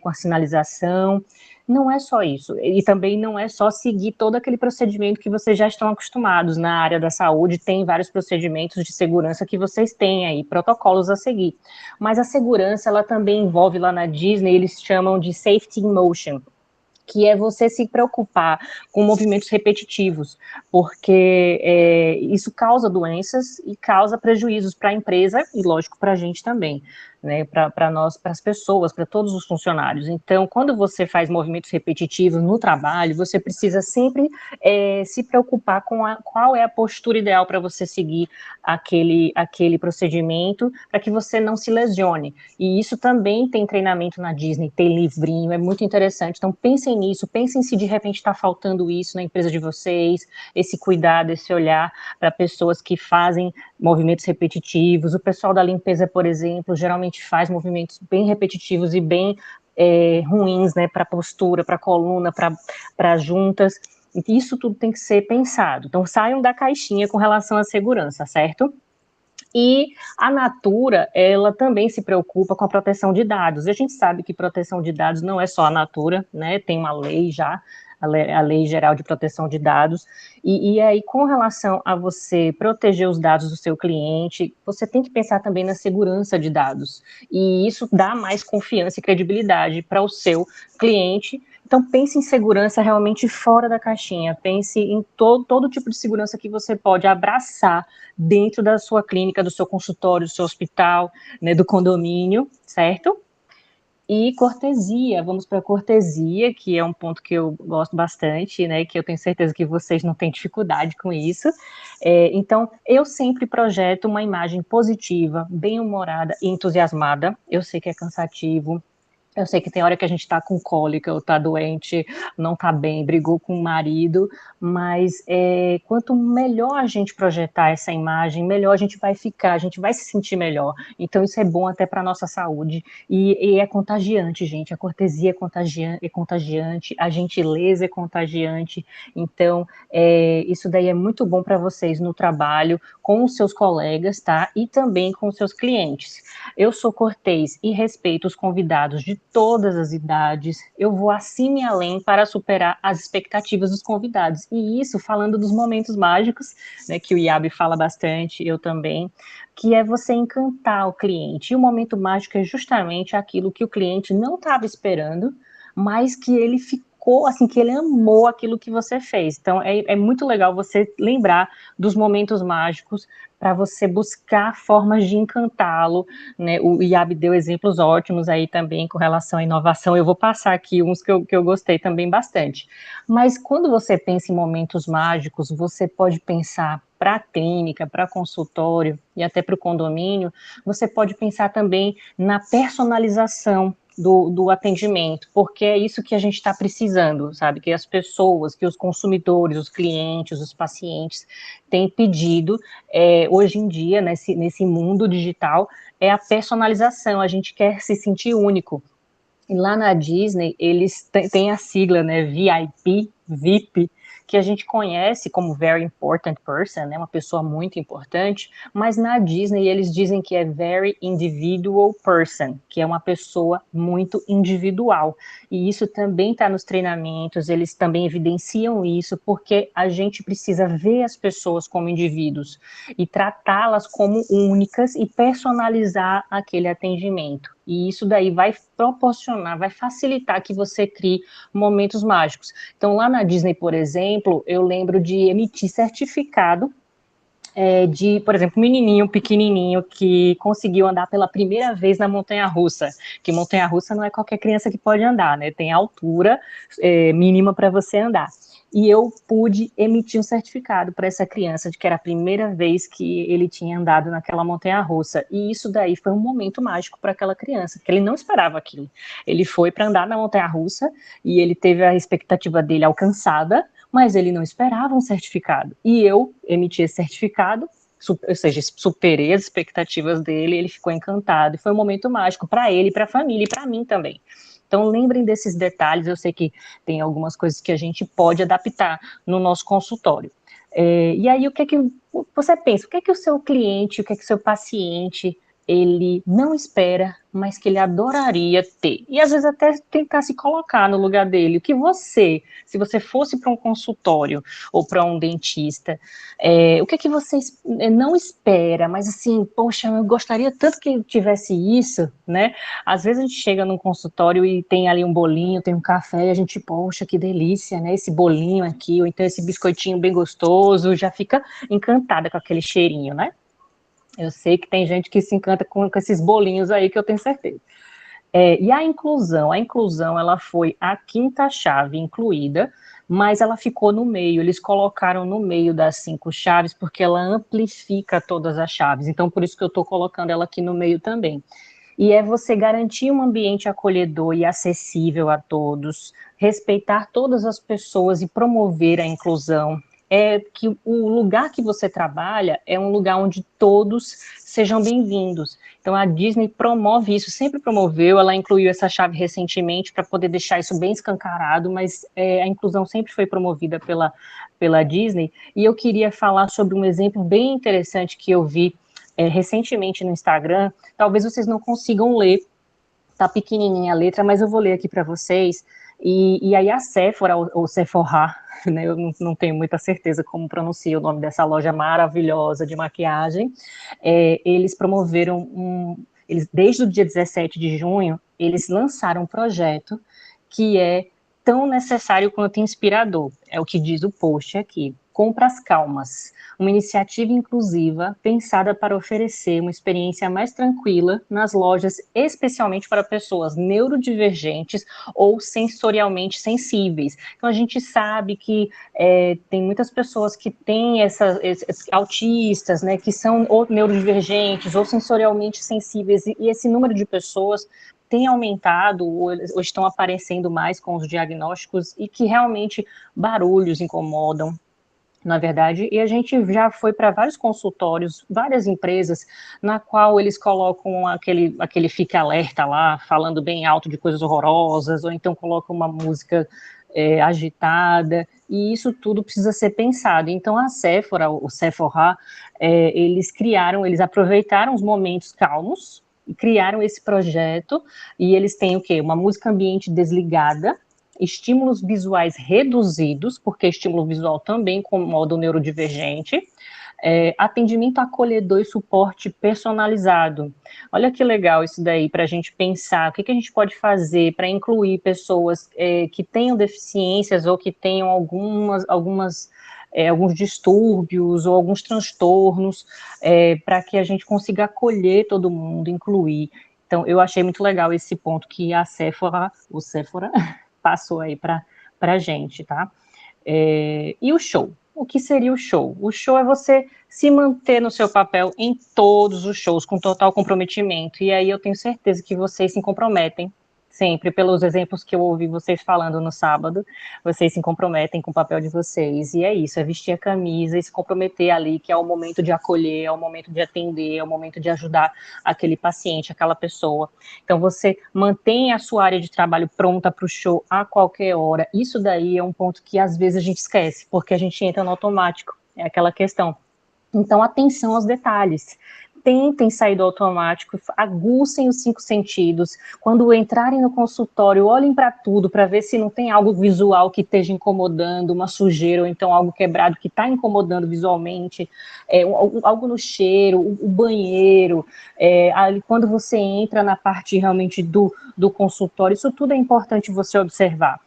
com a sinalização, não é só isso, e também não é só seguir todo aquele procedimento que vocês já estão acostumados na área da saúde, tem vários procedimentos de segurança que vocês têm aí, protocolos a seguir, mas a segurança, ela também envolve lá na Disney, eles chamam de safety in motion, que é você se preocupar com movimentos repetitivos, porque isso causa doenças e causa prejuízos para a empresa e, lógico, para a gente também, né, para nós, para as pessoas, para todos os funcionários. Então, quando você faz movimentos repetitivos no trabalho, você precisa sempre se preocupar com qual é a postura ideal para você seguir aquele procedimento, para que você não se lesione. E isso também tem treinamento na Disney, tem livrinho, é muito interessante. Então, pensem nisso, pensem se de repente está faltando isso na empresa de vocês, esse cuidado, esse olhar para pessoas que fazem movimentos repetitivos. O pessoal da limpeza, por exemplo, geralmente faz movimentos bem repetitivos e bem ruins, né, para a postura, para a coluna, para juntas. Isso tudo tem que ser pensado. Então, saiam da caixinha com relação à segurança, certo? E a Natura, ela também se preocupa com a proteção de dados. E a gente sabe que proteção de dados não é só a Natura, né? Tem uma lei já, a Lei Geral de Proteção de Dados, e aí com relação a você proteger os dados do seu cliente, você tem que pensar também na segurança de dados, e isso dá mais confiança e credibilidade para o seu cliente. Então pense em segurança realmente fora da caixinha, pense em todo tipo de segurança que você pode abraçar dentro da sua clínica, do seu consultório, do seu hospital, né, do condomínio, certo? E cortesia, vamos para a cortesia, que é um ponto que eu gosto bastante, né, que eu tenho certeza que vocês não têm dificuldade com isso. Então, eu sempre projeto uma imagem positiva, bem-humorada e entusiasmada. Eu sei que é cansativo, eu sei que tem hora que a gente tá com cólica, ou tá doente, não tá bem, brigou com o marido, mas quanto melhor a gente projetar essa imagem, melhor a gente vai ficar, a gente vai se sentir melhor. Então isso é bom até para nossa saúde, e é contagiante, gente, a cortesia é contagiante, a gentileza é contagiante, então isso daí é muito bom para vocês no trabalho, com os seus colegas, tá? E também com os seus clientes. Eu sou cortês e respeito os convidados de todas as idades, eu vou acima e além para superar as expectativas dos convidados. E isso falando dos momentos mágicos, né, que o IAB fala bastante, eu também, que é você encantar o cliente. E o momento mágico é justamente aquilo que o cliente não estava esperando, mas que ele ficou, assim, que ele amou aquilo que você fez. Então, é muito legal você lembrar dos momentos mágicos para você buscar formas de encantá-lo, né? O IAB deu exemplos ótimos aí também com relação à inovação. Eu vou passar aqui uns que eu gostei também bastante. Mas quando você pensa em momentos mágicos, você pode pensar para a clínica, para consultório e até para o condomínio, você pode pensar também na personalização do atendimento, porque é isso que a gente está precisando, sabe? Que as pessoas, que os consumidores, os clientes, os pacientes têm pedido hoje em dia, nesse mundo digital, é a personalização, a gente quer se sentir único. E lá na Disney, eles têm a sigla, né, VIP, que a gente conhece como Very Important Person, né, uma pessoa muito importante, mas na Disney eles dizem que é Very Individual Person, que é uma pessoa muito individual. E isso também está nos treinamentos, eles também evidenciam isso, porque a gente precisa ver as pessoas como indivíduos e tratá-las como únicas e personalizar aquele atendimento. E isso daí vai proporcionar, vai facilitar que você crie momentos mágicos. Então, lá na Disney, por exemplo, eu lembro de emitir certificado de, por exemplo, um menininho pequenininho que conseguiu andar pela primeira vez na montanha-russa, que montanha-russa não é qualquer criança que pode andar, né? Tem altura mínima para você andar. E eu pude emitir um certificado para essa criança de que era a primeira vez que ele tinha andado naquela montanha-russa. E isso daí foi um momento mágico para aquela criança, porque ele não esperava aquilo. Ele foi para andar na montanha-russa e ele teve a expectativa dele alcançada, mas ele não esperava um certificado. E eu emiti esse certificado, ou seja, superei as expectativas dele, ele ficou encantado. E foi um momento mágico para ele, para a família e para mim também. Então, lembrem desses detalhes. Eu sei que tem algumas coisas que a gente pode adaptar no nosso consultório. E aí, o que é que você pensa? O que é que o seu cliente, o que é que o seu paciente, ele não espera, mas que ele adoraria ter? E às vezes até tentar se colocar no lugar dele. O que você, se você fosse para um consultório ou para um dentista, o que é que você não espera, mas assim, poxa, eu gostaria tanto que tivesse isso, né? Às vezes a gente chega num consultório e tem ali um bolinho, tem um café, e a gente, poxa, que delícia, né? Esse bolinho aqui, ou então esse biscoitinho bem gostoso, já fica encantada com aquele cheirinho, né? Eu sei que tem gente que se encanta com esses bolinhos aí, que eu tenho certeza. E a inclusão, ela foi a quinta chave incluída, mas ela ficou no meio, eles colocaram no meio das 5 chaves, porque ela amplifica todas as chaves, então por isso que eu estou colocando ela aqui no meio também. E é você garantir um ambiente acolhedor e acessível a todos, respeitar todas as pessoas e promover a inclusão. É que o lugar que você trabalha é um lugar onde todos sejam bem-vindos. Então a Disney promove isso, sempre promoveu, ela incluiu essa chave recentemente para poder deixar isso bem escancarado, mas a inclusão sempre foi promovida pela Disney. E eu queria falar sobre um exemplo bem interessante que eu vi recentemente no Instagram. Talvez vocês não consigam ler, tá pequenininha a letra, mas eu vou ler aqui para vocês. E aí a Sephora, ou Sephora, né, eu não tenho muita certeza como pronuncia o nome dessa loja maravilhosa de maquiagem, eles promoveram desde o dia 17 de junho, eles lançaram um projeto que é tão necessário quanto inspirador, é o que diz o post aqui. Compras Calmas, uma iniciativa inclusiva pensada para oferecer uma experiência mais tranquila nas lojas, especialmente para pessoas neurodivergentes ou sensorialmente sensíveis. Então, a gente sabe que tem muitas pessoas que têm autistas, né, que são ou neurodivergentes ou sensorialmente sensíveis, e esse número de pessoas tem aumentado ou estão aparecendo mais com os diagnósticos e que realmente barulhos incomodam, na verdade, e a gente já foi para vários consultórios, várias empresas, na qual eles colocam aquele fique alerta lá, falando bem alto de coisas horrorosas, ou então colocam uma música agitada, e isso tudo precisa ser pensado. Então a Sephora, o Sephora, eles aproveitaram os momentos calmos, criaram esse projeto, e eles têm o quê? Uma música ambiente desligada, estímulos visuais reduzidos, porque estímulo visual também incomoda o neurodivergente, atendimento acolhedor e suporte personalizado. Olha que legal isso daí, para a gente pensar, o que a gente pode fazer para incluir pessoas que tenham deficiências ou que tenham alguns distúrbios ou alguns transtornos, para que a gente consiga acolher todo mundo, incluir. Então, eu achei muito legal esse ponto que a Séfora passou aí para a gente, tá? E o show? O que seria o show? O show é você se manter no seu papel em todos os shows, com total comprometimento. E aí eu tenho certeza que vocês se comprometem sempre, pelos exemplos que eu ouvi vocês falando no sábado, vocês se comprometem com o papel de vocês, e é isso, é vestir a camisa e se comprometer ali, que é o momento de acolher, é o momento de atender, é o momento de ajudar aquele paciente, aquela pessoa. Então, você mantém a sua área de trabalho pronta para o show a qualquer hora. Isso daí é um ponto que, às vezes, a gente esquece, porque a gente entra no automático, é aquela questão. Então, atenção aos detalhes. Tentem sair do automático, aguçem os 5 sentidos. Quando entrarem no consultório, olhem para tudo, para ver se não tem algo visual que esteja incomodando, uma sujeira, ou então algo quebrado que está incomodando visualmente, algo no cheiro, o banheiro, quando você entra na parte realmente do consultório, isso tudo é importante você observar.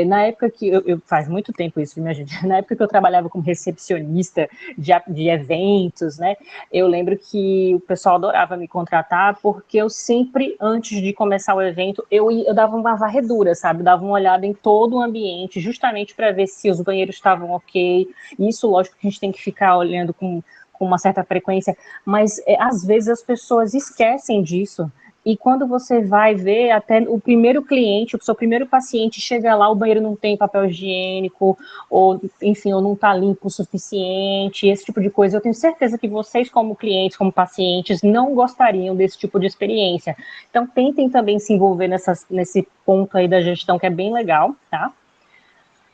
Na época que faz muito tempo isso, minha gente, na época que eu trabalhava como recepcionista de eventos, né, eu lembro que o pessoal adorava me contratar, porque eu sempre, antes de começar o evento, eu dava uma varredura, sabe, eu dava uma olhada em todo o ambiente, justamente para ver se os banheiros estavam ok. Isso, lógico, que a gente tem que ficar olhando com uma certa frequência, mas às vezes as pessoas esquecem disso. E quando você vai ver, até o primeiro cliente, o seu primeiro paciente chega lá, o banheiro não tem papel higiênico, ou, enfim, ou não está limpo o suficiente, esse tipo de coisa. Eu tenho certeza que vocês, como clientes, como pacientes, não gostariam desse tipo de experiência. Então, tentem também se envolver nesse ponto aí da gestão, que é bem legal, tá?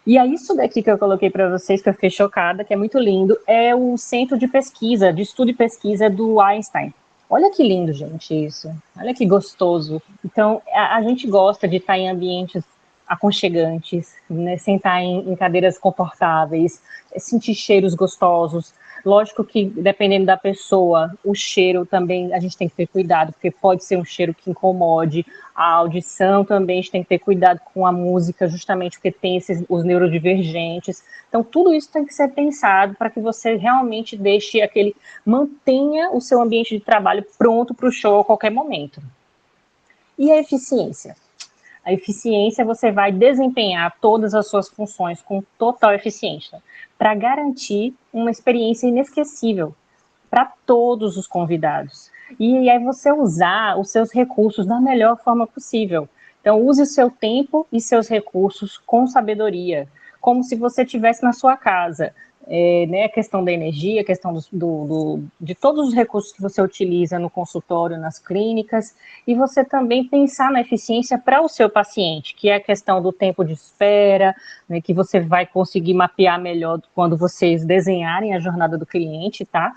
E aí, isso daqui que eu coloquei para vocês, que eu fiquei chocada, que é muito lindo, é o centro de pesquisa, de estudo e pesquisa do Einstein. Olha que lindo, gente, isso. Olha que gostoso. Então, a gente gosta de estar em ambientes aconchegantes, né? Sentar em cadeiras confortáveis, sentir cheiros gostosos. Lógico que, dependendo da pessoa, o cheiro também a gente tem que ter cuidado, porque pode ser um cheiro que incomode. A audição também a gente tem que ter cuidado com a música, justamente porque tem os neurodivergentes. Então, tudo isso tem que ser pensado para que você realmente mantenha o seu ambiente de trabalho pronto para o show a qualquer momento. E a eficiência? A eficiência, você vai desempenhar todas as suas funções com total eficiência, para garantir uma experiência inesquecível para todos os convidados. E aí você usar os seus recursos da melhor forma possível. Então, use o seu tempo e seus recursos com sabedoria, como se você estivesse na sua casa. A questão da energia, a questão de todos os recursos que você utiliza no consultório, nas clínicas, e você também pensar na eficiência para o seu paciente, que é a questão do tempo de espera, né, que você vai conseguir mapear melhor quando vocês desenharem a jornada do cliente, tá?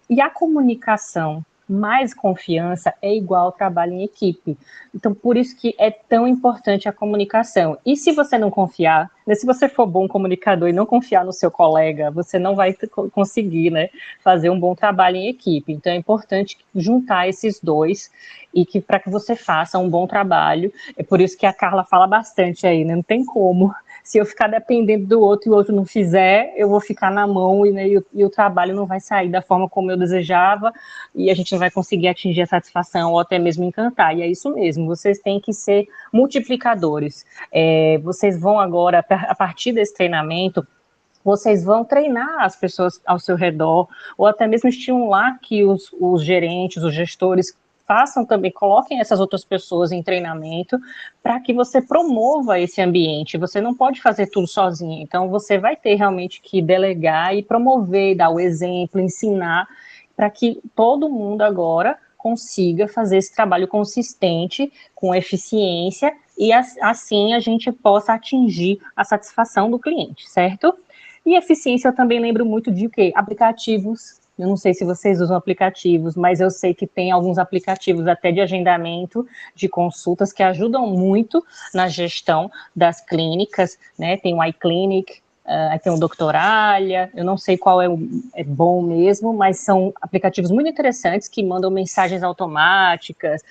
E a comunicação mais confiança é igual ao trabalho em equipe. Então, por isso que é tão importante a comunicação. E se você não confiar, né, se você for bom comunicador e não confiar no seu colega, você não vai conseguir, né, fazer um bom trabalho em equipe. Então, é importante juntar esses dois e para que você faça um bom trabalho. É por isso que a Carla fala bastante aí, né? Não tem como. Se eu ficar dependendo do outro e o outro não fizer, eu vou ficar na mão e o trabalho não vai sair da forma como eu desejava e a gente não vai conseguir atingir a satisfação ou até mesmo encantar. E é isso mesmo, vocês têm que ser multiplicadores. Vocês vão agora, a partir desse treinamento, vocês vão treinar as pessoas ao seu redor, ou até mesmo estimular que os gerentes, os gestores façam também, coloquem essas outras pessoas em treinamento para que você promova esse ambiente. Você não pode fazer tudo sozinho, então você vai ter realmente que delegar e promover, dar o exemplo, ensinar, para que todo mundo agora consiga fazer esse trabalho consistente, com eficiência, e assim a gente possa atingir a satisfação do cliente, certo? E eficiência eu também lembro muito de o quê? Aplicativos Eu não sei se vocês usam aplicativos, mas eu sei que tem alguns aplicativos até de agendamento de consultas que ajudam muito na gestão das clínicas, né? Tem o iClinic, tem o Doctoralha, eu não sei qual é bom mesmo, mas são aplicativos muito interessantes que mandam mensagens automáticas,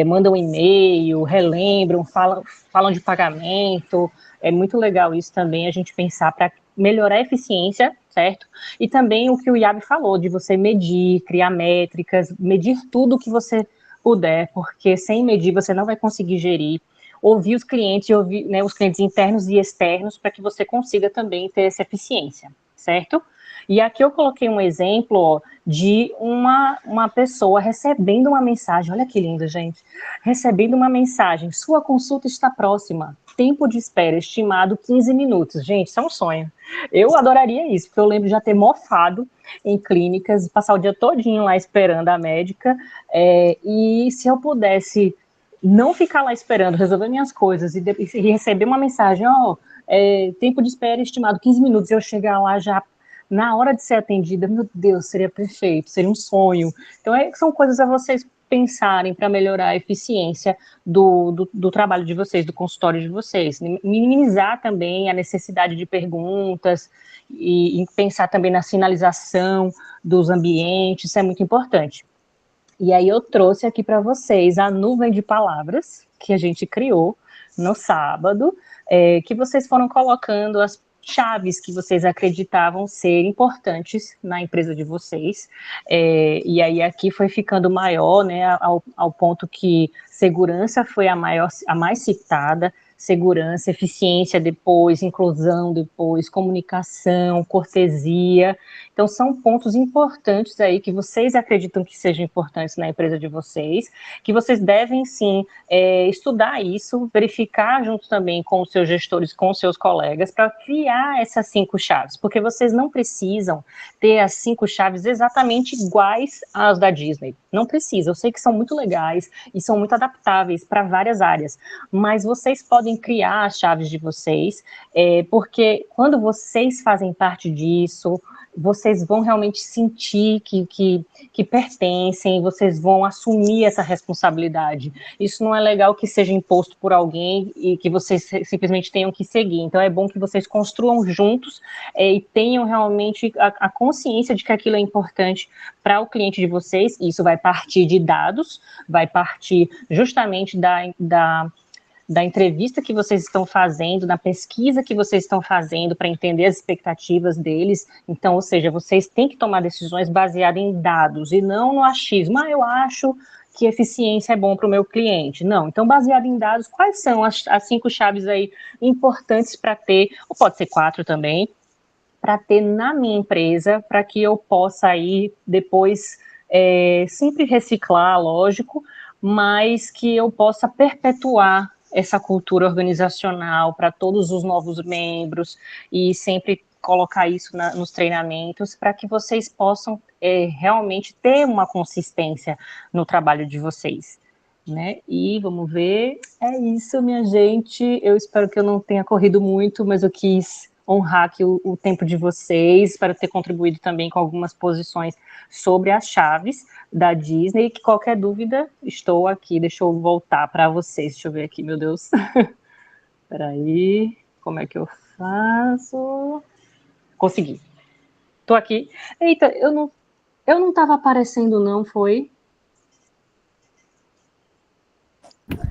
mandam e-mail, relembram, falam de pagamento. É muito legal isso também, a gente pensar para melhorar a eficiência, certo? E também o que o Iabe falou, de você medir, criar métricas, medir tudo que você puder, porque sem medir você não vai conseguir gerir. Ouvir os clientes, ouvir, né, os clientes internos e externos, para que você consiga também ter essa eficiência, certo? E aqui eu coloquei um exemplo, ó, de uma pessoa recebendo uma mensagem, olha que lindo, gente, recebendo uma mensagem, sua consulta está próxima, tempo de espera estimado 15 minutos. Gente, isso é um sonho. Eu adoraria isso, porque eu lembro de já ter mofado em clínicas, passar o dia todinho lá esperando a médica, e se eu pudesse não ficar lá esperando, resolver minhas coisas e receber uma mensagem, tempo de espera estimado 15 minutos, eu chegar lá já na hora de ser atendida, meu Deus, seria perfeito, seria um sonho. Então, são coisas a vocês pensarem para melhorar a eficiência do trabalho de vocês, do consultório de vocês. Minimizar também a necessidade de perguntas e pensar também na sinalização dos ambientes, isso é muito importante. E aí eu trouxe aqui para vocês a nuvem de palavras que a gente criou no sábado, que vocês foram colocando as chaves que vocês acreditavam ser importantes na empresa de vocês, e aí aqui foi ficando maior, né, ao ponto que segurança foi a mais citada, segurança, eficiência depois, inclusão depois, comunicação, cortesia. Então são pontos importantes aí que vocês acreditam que sejam importantes na empresa de vocês, que vocês devem sim estudar isso, verificar junto também com os seus gestores, com os seus colegas, para criar essas 5 chaves, porque vocês não precisam ter as 5 chaves exatamente iguais às da Disney. Não precisa, eu sei que são muito legais e são muito adaptáveis para várias áreas, mas vocês podem criar as chaves de vocês, porque quando vocês fazem parte disso, vocês vão realmente sentir que pertencem, vocês vão assumir essa responsabilidade. Isso não é legal que seja imposto por alguém e que vocês simplesmente tenham que seguir. Então é bom que vocês construam juntos e tenham realmente a consciência de que aquilo é importante para o cliente de vocês. Isso vai partir de dados, vai partir justamente da entrevista que vocês estão fazendo, da pesquisa que vocês estão fazendo para entender as expectativas deles. Então, ou seja, vocês têm que tomar decisões baseadas em dados e não no achismo. Eu acho que eficiência é bom para o meu cliente. Não, então baseado em dados, quais são as 5 chaves aí importantes para ter, ou pode ser 4 também, para ter na minha empresa, para que eu possa aí depois sempre reciclar, lógico, mas que eu possa perpetuar essa cultura organizacional para todos os novos membros e sempre colocar isso nos treinamentos para que vocês possam realmente ter uma consistência no trabalho de vocês, né? E vamos ver, é isso, minha gente. Eu espero que eu não tenha corrido muito, mas eu quis honrar aqui o tempo de vocês, espero ter contribuído também com algumas posições sobre as chaves da Disney, que qualquer dúvida, estou aqui, deixa eu voltar para vocês, deixa eu ver aqui, meu Deus, peraí, como é que eu faço? Consegui, tô aqui, eita, eu não estava aparecendo não, foi?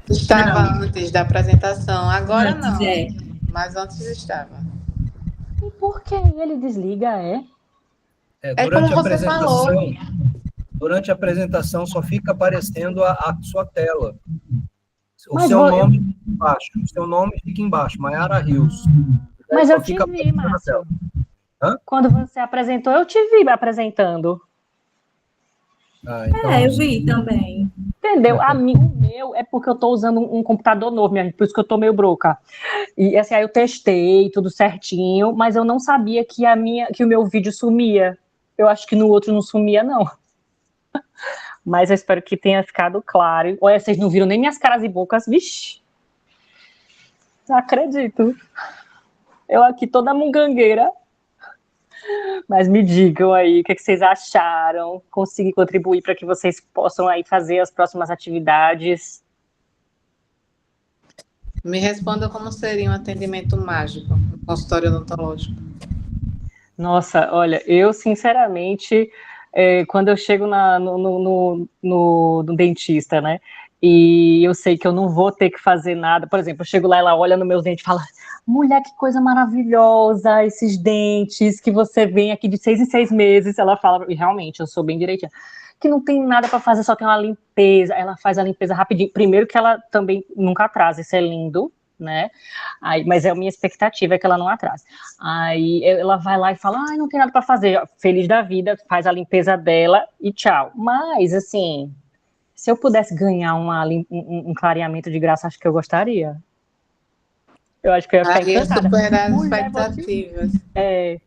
Estava antes da apresentação, agora não, É. mas antes estava. E por que ele desliga, Durante como a você falou. Durante a apresentação só fica aparecendo a sua tela. O Mas seu nome fica embaixo. O seu nome fica embaixo, Mayara Rios. Mas eu te vi, Márcio. Quando você apresentou, eu te vi apresentando. Então... eu vi também. Entendeu? O meu é porque eu estou usando um computador novo, por isso que eu estou meio broca. E assim, aí eu testei tudo certinho, mas eu não sabia que o meu vídeo sumia. Eu acho que no outro não sumia, não. Mas eu espero que tenha ficado claro. Olha, vocês não viram nem minhas caras e bocas, vixi. Não acredito. Eu aqui toda mungangueira. Mas me digam aí, o que vocês acharam? Consegui contribuir para que vocês possam aí fazer as próximas atividades? Me responda como seria um atendimento mágico, um consultório odontológico. Nossa, olha, eu sinceramente, quando eu chego no dentista, né, e eu sei que eu não vou ter que fazer nada, por exemplo, eu chego lá, ela olha nos meus dentes e fala, mulher, que coisa maravilhosa, esses dentes que você vem aqui de 6 em 6 meses, ela fala, e realmente, eu sou bem direitinha, que não tem nada para fazer, só tem uma limpeza, ela faz a limpeza rapidinho, primeiro que ela também nunca atrasa, isso é lindo, né, aí, mas a minha expectativa é que ela não atrase. Aí ela vai lá e fala, ai, não tem nada para fazer, feliz da vida, faz a limpeza dela e tchau. Mas, assim, se eu pudesse ganhar um clareamento de graça, acho que eu gostaria. Eu acho que eu ia ficar encantada. Superar as expectativas.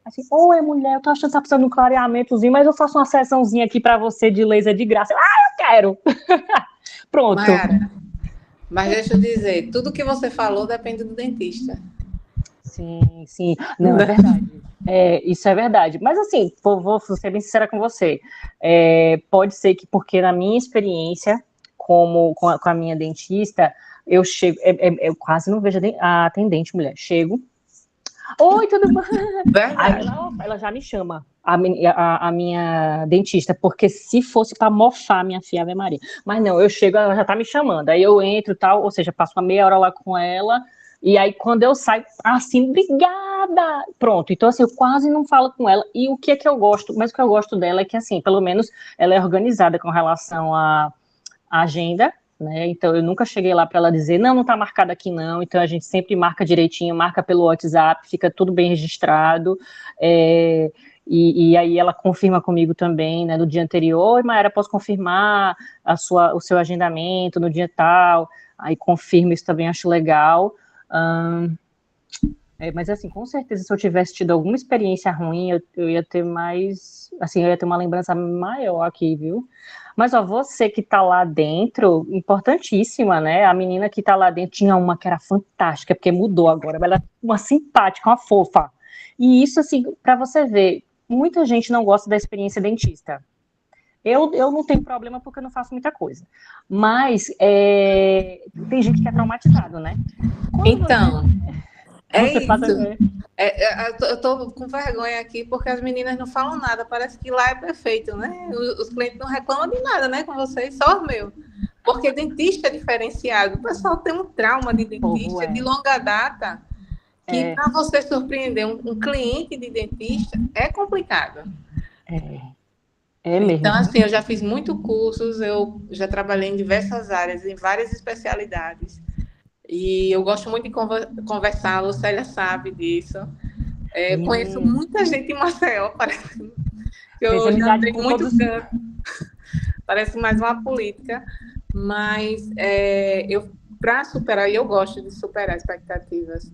Assim, oi, mulher, eu tô achando que tá precisando de um clareamentozinho, mas eu faço uma sessãozinha aqui para você de laser de graça. Eu quero! Pronto. Mayara, mas deixa eu dizer, tudo que você falou depende do dentista. Sim. Não, é verdade. Isso é verdade. Mas, assim, vou ser bem sincera com você. Pode ser que, porque na minha experiência, com a minha dentista, eu chego, eu quase não vejo a atendente, mulher. Chego, oi, tudo bom? Aí ela já me chama, a minha dentista, porque se fosse para mofar, minha filha, Ave Maria. Mas não, eu chego, ela já tá me chamando. Aí eu entro e tal, ou seja, passo uma meia hora lá com ela, e aí quando eu saio, assim, obrigada! Pronto, então assim, eu quase não falo com ela. E o que é que eu gosto? Mas o que eu gosto dela é que, assim, pelo menos ela é organizada com relação à agenda, né? Então eu nunca cheguei lá para ela dizer, não tá marcado aqui não, então a gente sempre marca direitinho, marca pelo WhatsApp, fica tudo bem registrado, e aí ela confirma comigo também, né, no dia anterior, Mayara, posso confirmar o seu agendamento no dia tal, aí confirma, isso também acho legal. Mas assim, com certeza, se eu tivesse tido alguma experiência ruim, eu ia ter mais, assim, eu ia ter uma lembrança maior aqui, viu? Mas, ó, você que tá lá dentro, importantíssima, né? A menina que tá lá dentro tinha uma que era fantástica, porque mudou agora, ela é uma simpática, uma fofa. E isso, assim, para você ver, muita gente não gosta da experiência dentista. Eu não tenho problema porque eu não faço muita coisa. Mas tem gente que é traumatizado, né? Então, isso. Eu tô com vergonha aqui porque as meninas não falam nada. Parece que lá é perfeito, né? Os clientes não reclamam de nada, né? Com vocês, só o meu. Porque dentista é diferenciado. O pessoal tem um trauma de dentista de longa data que para você surpreender um cliente de dentista é complicado. Mesmo. Então, assim, eu já fiz muitos cursos, eu já trabalhei em diversas áreas, em várias especialidades. E eu gosto muito de conversar, a Lucélia sabe disso. Conheço muita gente em Maceió, parece que eu já tenho muito canto. Parece mais uma política. Mas para superar, e eu gosto de superar expectativas.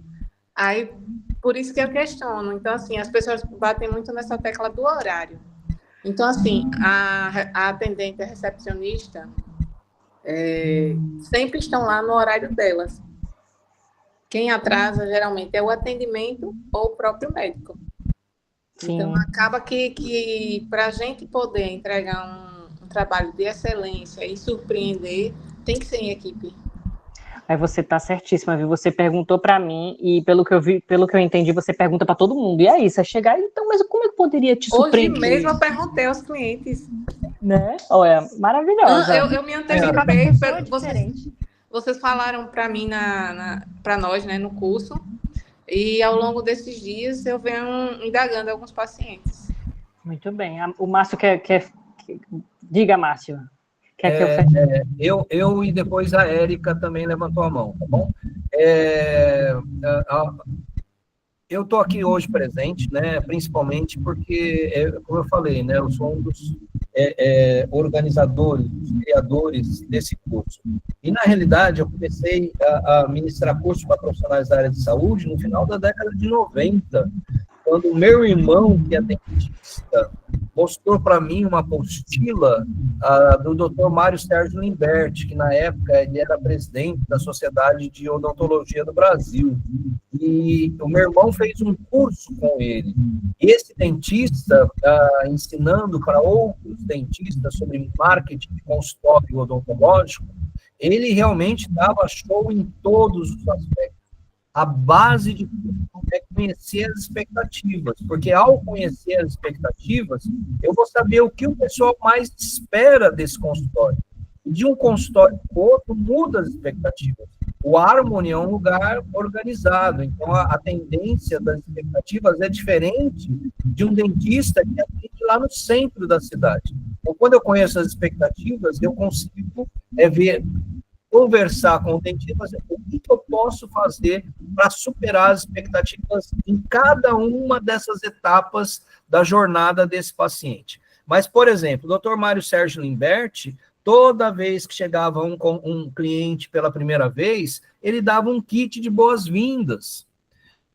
Aí, por isso que eu questiono. Então, assim, as pessoas batem muito nessa tecla do horário. Então, assim, a atendente, a recepcionista, sempre estão lá no horário delas. Quem atrasa, geralmente, é o atendimento ou o próprio médico. Sim. Então, acaba que para a gente poder entregar um trabalho de excelência e surpreender, tem que ser em equipe. Aí você tá certíssima, viu? Você perguntou para mim e pelo que eu entendi, você pergunta para todo mundo. E aí, você chegar, então, mas como é que poderia te surpreender? Hoje mesmo eu perguntei aos clientes. Né? Olha, maravilhosa. Eu me antecipei. Vocês falaram para mim, para nós, né, no curso, e ao longo desses dias eu venho indagando alguns pacientes. Muito bem. O Márcio quer... Diga, Márcio. Eu e depois a Érica também levantou a mão, tá bom? Eu estou aqui hoje presente, né, principalmente porque, como eu falei, né, eu sou um dos organizadores, dos criadores desse curso. E, na realidade, eu comecei a ministrar curso para profissionais da área de saúde no final da década de 90, quando o meu irmão, que é dentista, postou para mim uma apostila do Dr. Mário Sérgio Limberti, que na época ele era presidente da Sociedade de Odontologia do Brasil. E o meu irmão fez um curso com ele. Esse dentista, ensinando para outros dentistas sobre marketing de consultório odontológico, ele realmente dava show em todos os aspectos. A base de tudo é conhecer as expectativas, porque ao conhecer as expectativas, eu vou saber o que o pessoal mais espera desse consultório. De um consultório para o outro, muda as expectativas. O Harmony é um lugar organizado, então a tendência das expectativas é diferente de um dentista que atende lá no centro da cidade. Então, quando eu conheço as expectativas, eu consigo ver, conversar com o dentista, o que eu posso fazer para superar as expectativas em cada uma dessas etapas da jornada desse paciente. Mas, por exemplo, o Dr. Mário Sérgio Limberti, toda vez que chegava um cliente pela primeira vez, ele dava um kit de boas-vindas.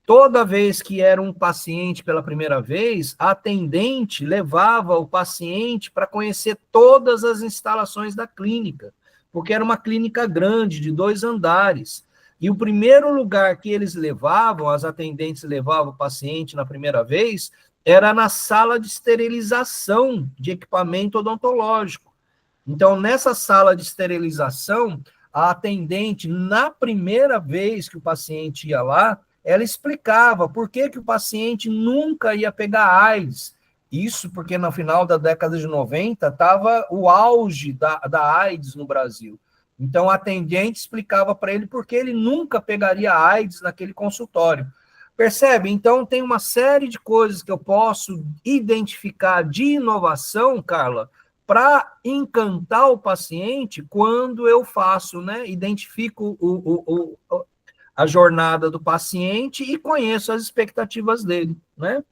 Toda vez que era um paciente pela primeira vez, a atendente levava o paciente para conhecer todas as instalações da clínica, porque era uma clínica grande, de 2 andares. E o primeiro lugar que eles levavam, as atendentes levavam o paciente na primeira vez, era na sala de esterilização de equipamento odontológico. Então, nessa sala de esterilização, a atendente, na primeira vez que o paciente ia lá, ela explicava por que o paciente nunca ia pegar AIDS. Isso porque no final da década de 90 estava o auge da AIDS no Brasil. Então, a atendente explicava para ele por que ele nunca pegaria AIDS naquele consultório. Percebe? Então, tem uma série de coisas que eu posso identificar de inovação, Carla, para encantar o paciente quando eu faço, né? Identifico a jornada do paciente e conheço as expectativas dele, né?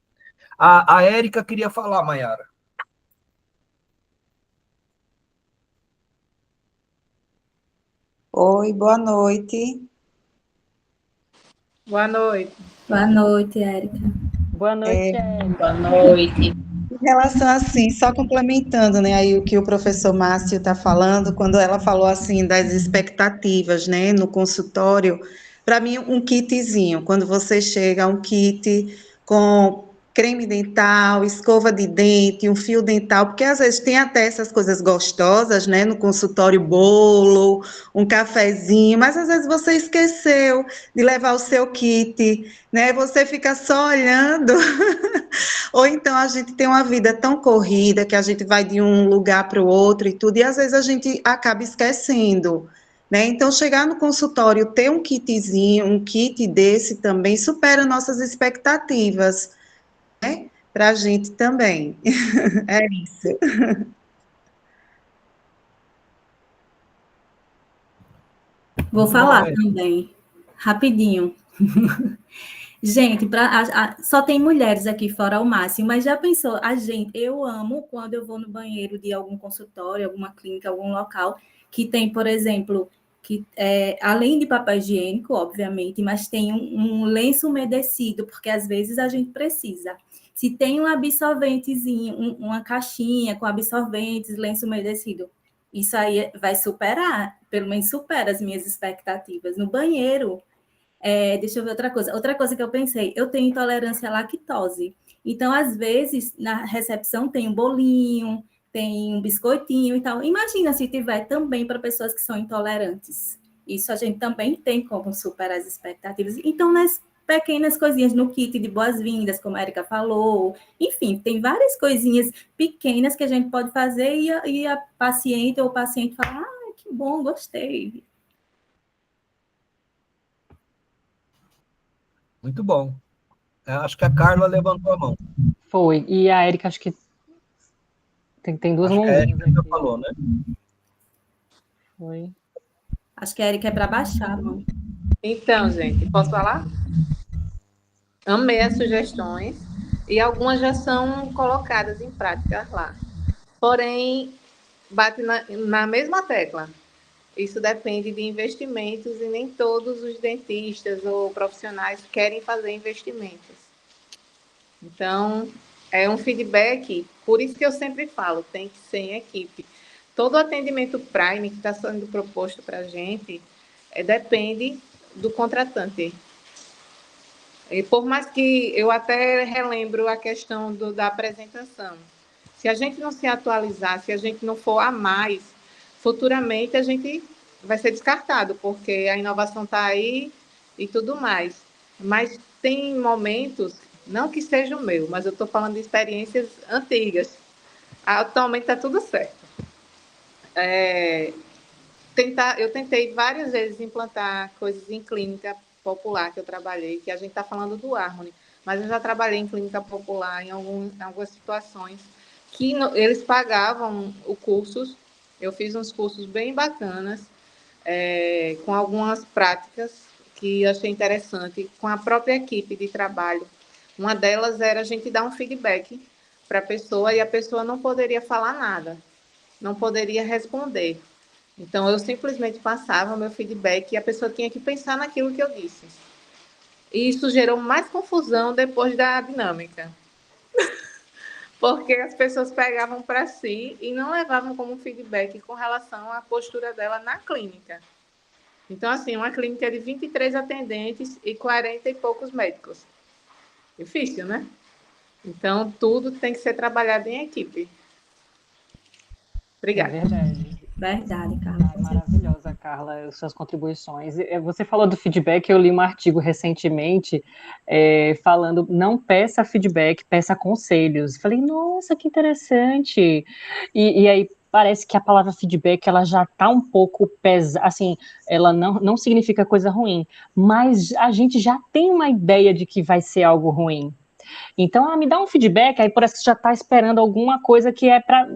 A Érica queria falar, Mayara. Oi, boa noite. Boa noite. Boa noite, Érica. Boa noite, Érica. Boa noite. Em relação assim, só complementando, né, aí o que o professor Márcio está falando, quando ela falou assim das expectativas, né, no consultório, para mim um kitzinho, quando você chega, um kit com creme dental, escova de dente, um fio dental, porque às vezes tem até essas coisas gostosas, né, no consultório, bolo, um cafezinho, mas às vezes você esqueceu de levar o seu kit, né, você fica só olhando. Ou então a gente tem uma vida tão corrida que a gente vai de um lugar para o outro e tudo, e às vezes a gente acaba esquecendo, né? Então, chegar no consultório, ter um kitzinho, um kit desse também supera nossas expectativas, né? Para a gente também. É isso. Vou falar também, rapidinho. Gente, só tem mulheres aqui fora o máximo, mas já pensou, eu amo quando eu vou no banheiro de algum consultório, alguma clínica, algum local, que tem, por exemplo, além de papel higiênico, obviamente, mas tem um lenço umedecido, porque às vezes a gente precisa. Se tem um absorventezinho, uma caixinha com absorventes, lenço umedecido, isso aí vai superar, pelo menos supera as minhas expectativas. No banheiro, deixa eu ver outra coisa. Outra coisa que eu pensei, eu tenho intolerância à lactose. Então, às vezes, na recepção tem um bolinho, tem um biscoitinho e tal. Imagina se tiver também para pessoas que são intolerantes. Isso a gente também tem como superar as expectativas. Então, nas pequenas coisinhas no kit de boas-vindas, como a Érica falou, enfim, tem várias coisinhas pequenas que a gente pode fazer e a paciente ou o paciente fala, que bom, gostei. Muito bom. Acho que a Carla levantou a mão. Foi. E a Érica, acho que tem duas mãozinhas. A Érica já falou, né? Foi. Acho que a Érica é para baixar a mão. Então, gente, posso falar? Amei as sugestões e algumas já são colocadas em prática lá. Porém, bate na mesma tecla. Isso depende de investimentos e nem todos os dentistas ou profissionais querem fazer investimentos. Então, é um feedback, por isso que eu sempre falo, tem que ser em equipe. Todo atendimento Prime que está sendo proposto para a gente depende do contratante. E por mais que eu até relembro a questão da apresentação, se a gente não se atualizar, se a gente não for a mais, futuramente a gente vai ser descartado, porque a inovação está aí e tudo mais. Mas tem momentos, não que seja o meu, mas eu estou falando de experiências antigas. Atualmente está tudo certo. Eu tentei várias vezes implantar coisas em clínica popular que eu trabalhei, que a gente está falando do Harmony, mas eu já trabalhei em clínica popular em algumas situações que eles pagavam os cursos. Eu fiz uns cursos bem bacanas, com algumas práticas que eu achei interessante, com a própria equipe de trabalho. Uma delas era a gente dar um feedback para a pessoa e a pessoa não poderia falar nada, não poderia responder. Então, eu simplesmente passava o meu feedback e a pessoa tinha que pensar naquilo que eu disse. E isso gerou mais confusão depois da dinâmica. Porque as pessoas pegavam para si e não levavam como feedback com relação à postura dela na clínica. Então, assim, uma clínica de 23 atendentes e 40 e poucos médicos. Difícil, né? Então, tudo tem que ser trabalhado em equipe. Obrigada. É verdade. Verdade, Carla. Maravilhosa, Carla, suas contribuições. Você falou do feedback, eu li um artigo recentemente falando, não peça feedback, peça conselhos. Falei, nossa, que interessante. E aí parece que a palavra feedback, ela já está um pouco pesada, assim, ela não significa coisa ruim, mas a gente já tem uma ideia de que vai ser algo ruim. Então, me dá um feedback, aí parece que você já está esperando alguma coisa que é para...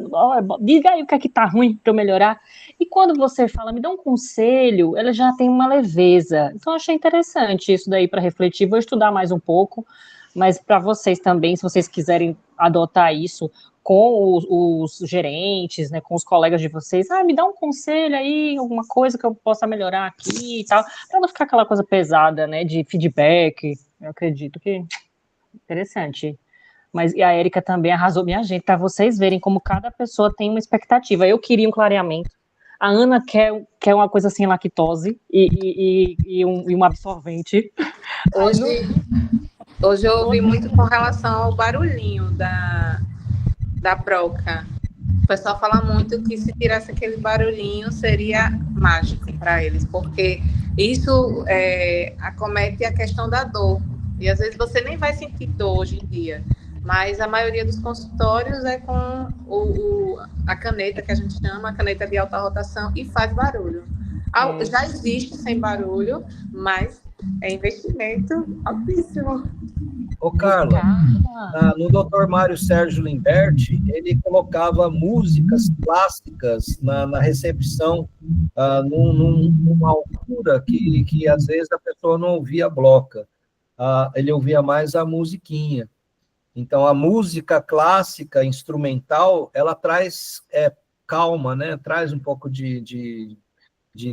diga aí o que é que está ruim para eu melhorar. E quando você fala, me dá um conselho, ela já tem uma leveza. Então, eu achei interessante isso daí para refletir. Vou estudar mais um pouco, mas para vocês também, se vocês quiserem adotar isso com os gerentes, né, com os colegas de vocês, me dá um conselho aí, alguma coisa que eu possa melhorar aqui e tal, para não ficar aquela coisa pesada, né, de feedback. Eu acredito que interessante. Mas e a Érica também arrasou, minha gente, para vocês verem como cada pessoa tem uma expectativa. Eu queria um clareamento. A Ana quer uma coisa sem lactose e um absorvente. Hoje eu ouvi muito com relação ao barulhinho da broca. O pessoal fala muito que se tirasse aquele barulhinho seria mágico para eles, porque isso acomete a questão da dor. E às vezes você nem vai sentir dor hoje em dia, mas a maioria dos consultórios é com a caneta que a gente chama, a caneta de alta rotação, e faz barulho. Já existe sem barulho, mas é investimento altíssimo. Ô, Carla, no Dr. Mário Sérgio Limberti, ele colocava músicas clássicas na recepção, numa altura que às vezes a pessoa não ouvia a bloca. Ele ouvia mais a musiquinha. Então, a música clássica, instrumental, ela traz calma, né? Traz um pouco de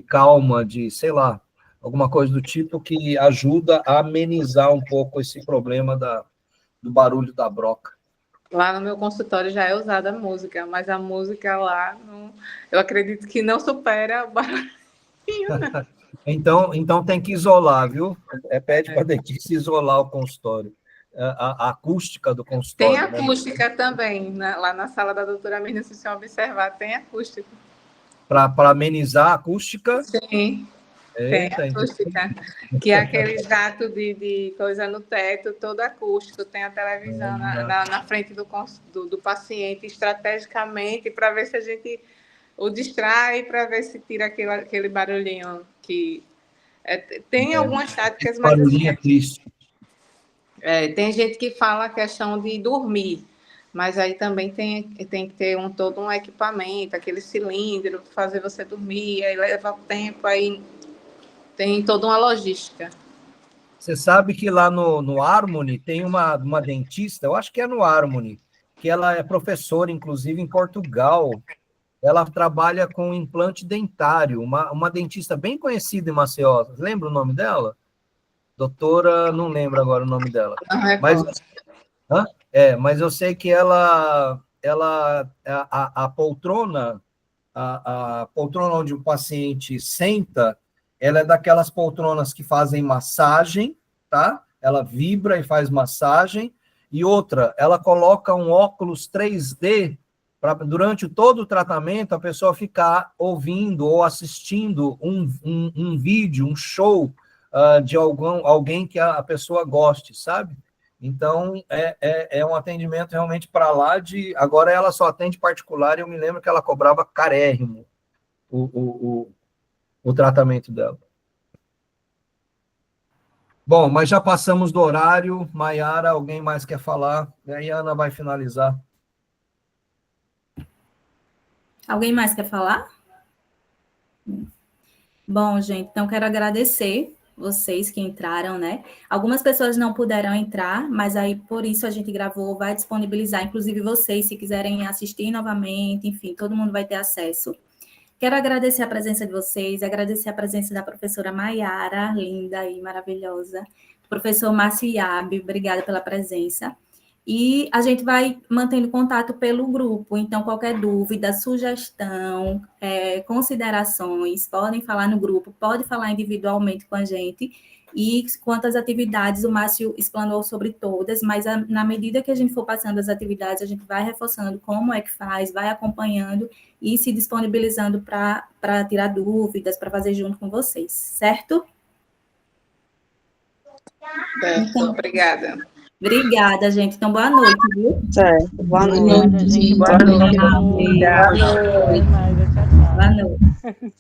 calma, sei lá, alguma coisa do tipo que ajuda a amenizar um pouco esse problema do barulho da broca. Lá no meu consultório já é usada a música, mas a música lá, eu acredito que não supera o barulho. Então tem que isolar, viu? Pede para a dentista isolar o consultório. A acústica do consultório. Tem acústica, né? Também, lá na sala da doutora Mirna, se você observar, tem acústica. Para amenizar a acústica? Sim. Eita, tem acústica, que é aquele jato de coisa no teto, todo acústico, tem a televisão na frente do paciente, estrategicamente, para ver se a gente o distrai, para ver se tira aquele barulhinho que... tem algumas táticas, mas... Barulhinho é triste. Tem gente que fala a questão de dormir, mas aí também tem que ter todo um equipamento, aquele cilindro, para fazer você dormir, aí leva tempo, aí... Tem toda uma logística. Você sabe que lá no Harmony tem uma dentista, eu acho que é no Harmony, que ela é professora, inclusive, em Portugal. Ela trabalha com implante dentário, uma dentista bem conhecida em Maceió. Lembra o nome dela? Doutora, não lembro agora o nome dela. Mas Mas eu sei que a poltrona, a poltrona onde o paciente senta, ela é daquelas poltronas que fazem massagem, tá? Ela vibra e faz massagem. E outra, ela coloca um óculos 3D para, durante todo o tratamento, a pessoa ficar ouvindo ou assistindo um vídeo, um show de alguém que a pessoa goste, sabe? Então, é um atendimento realmente para lá de... Agora ela só atende particular, e eu me lembro que ela cobrava carérrimo o tratamento dela. Bom, mas já passamos do horário. Maiara, alguém mais quer falar? E aí a Ana vai finalizar. Alguém mais quer falar? Bom, gente, então quero agradecer vocês que entraram, né? Algumas pessoas não puderam entrar, mas aí por isso a gente gravou, vai disponibilizar, inclusive vocês, se quiserem assistir novamente, enfim, todo mundo vai ter acesso. Quero agradecer a presença de vocês, agradecer a presença da professora Maiara, linda e maravilhosa, professor Márcio Iabe, obrigada pela presença. E a gente vai mantendo contato pelo grupo, então qualquer dúvida, sugestão, considerações, podem falar no grupo, pode falar individualmente com a gente. E quanto às atividades, o Márcio explanou sobre todas, mas na medida que a gente for passando as atividades, a gente vai reforçando como é que faz, vai acompanhando e se disponibilizando para tirar dúvidas, para fazer junto com vocês, certo? Certo, então, obrigada. Obrigada, gente. Então, boa noite, viu? Certo, boa noite. Obrigada, gente. Boa noite. Boa noite. Boa noite. Boa noite.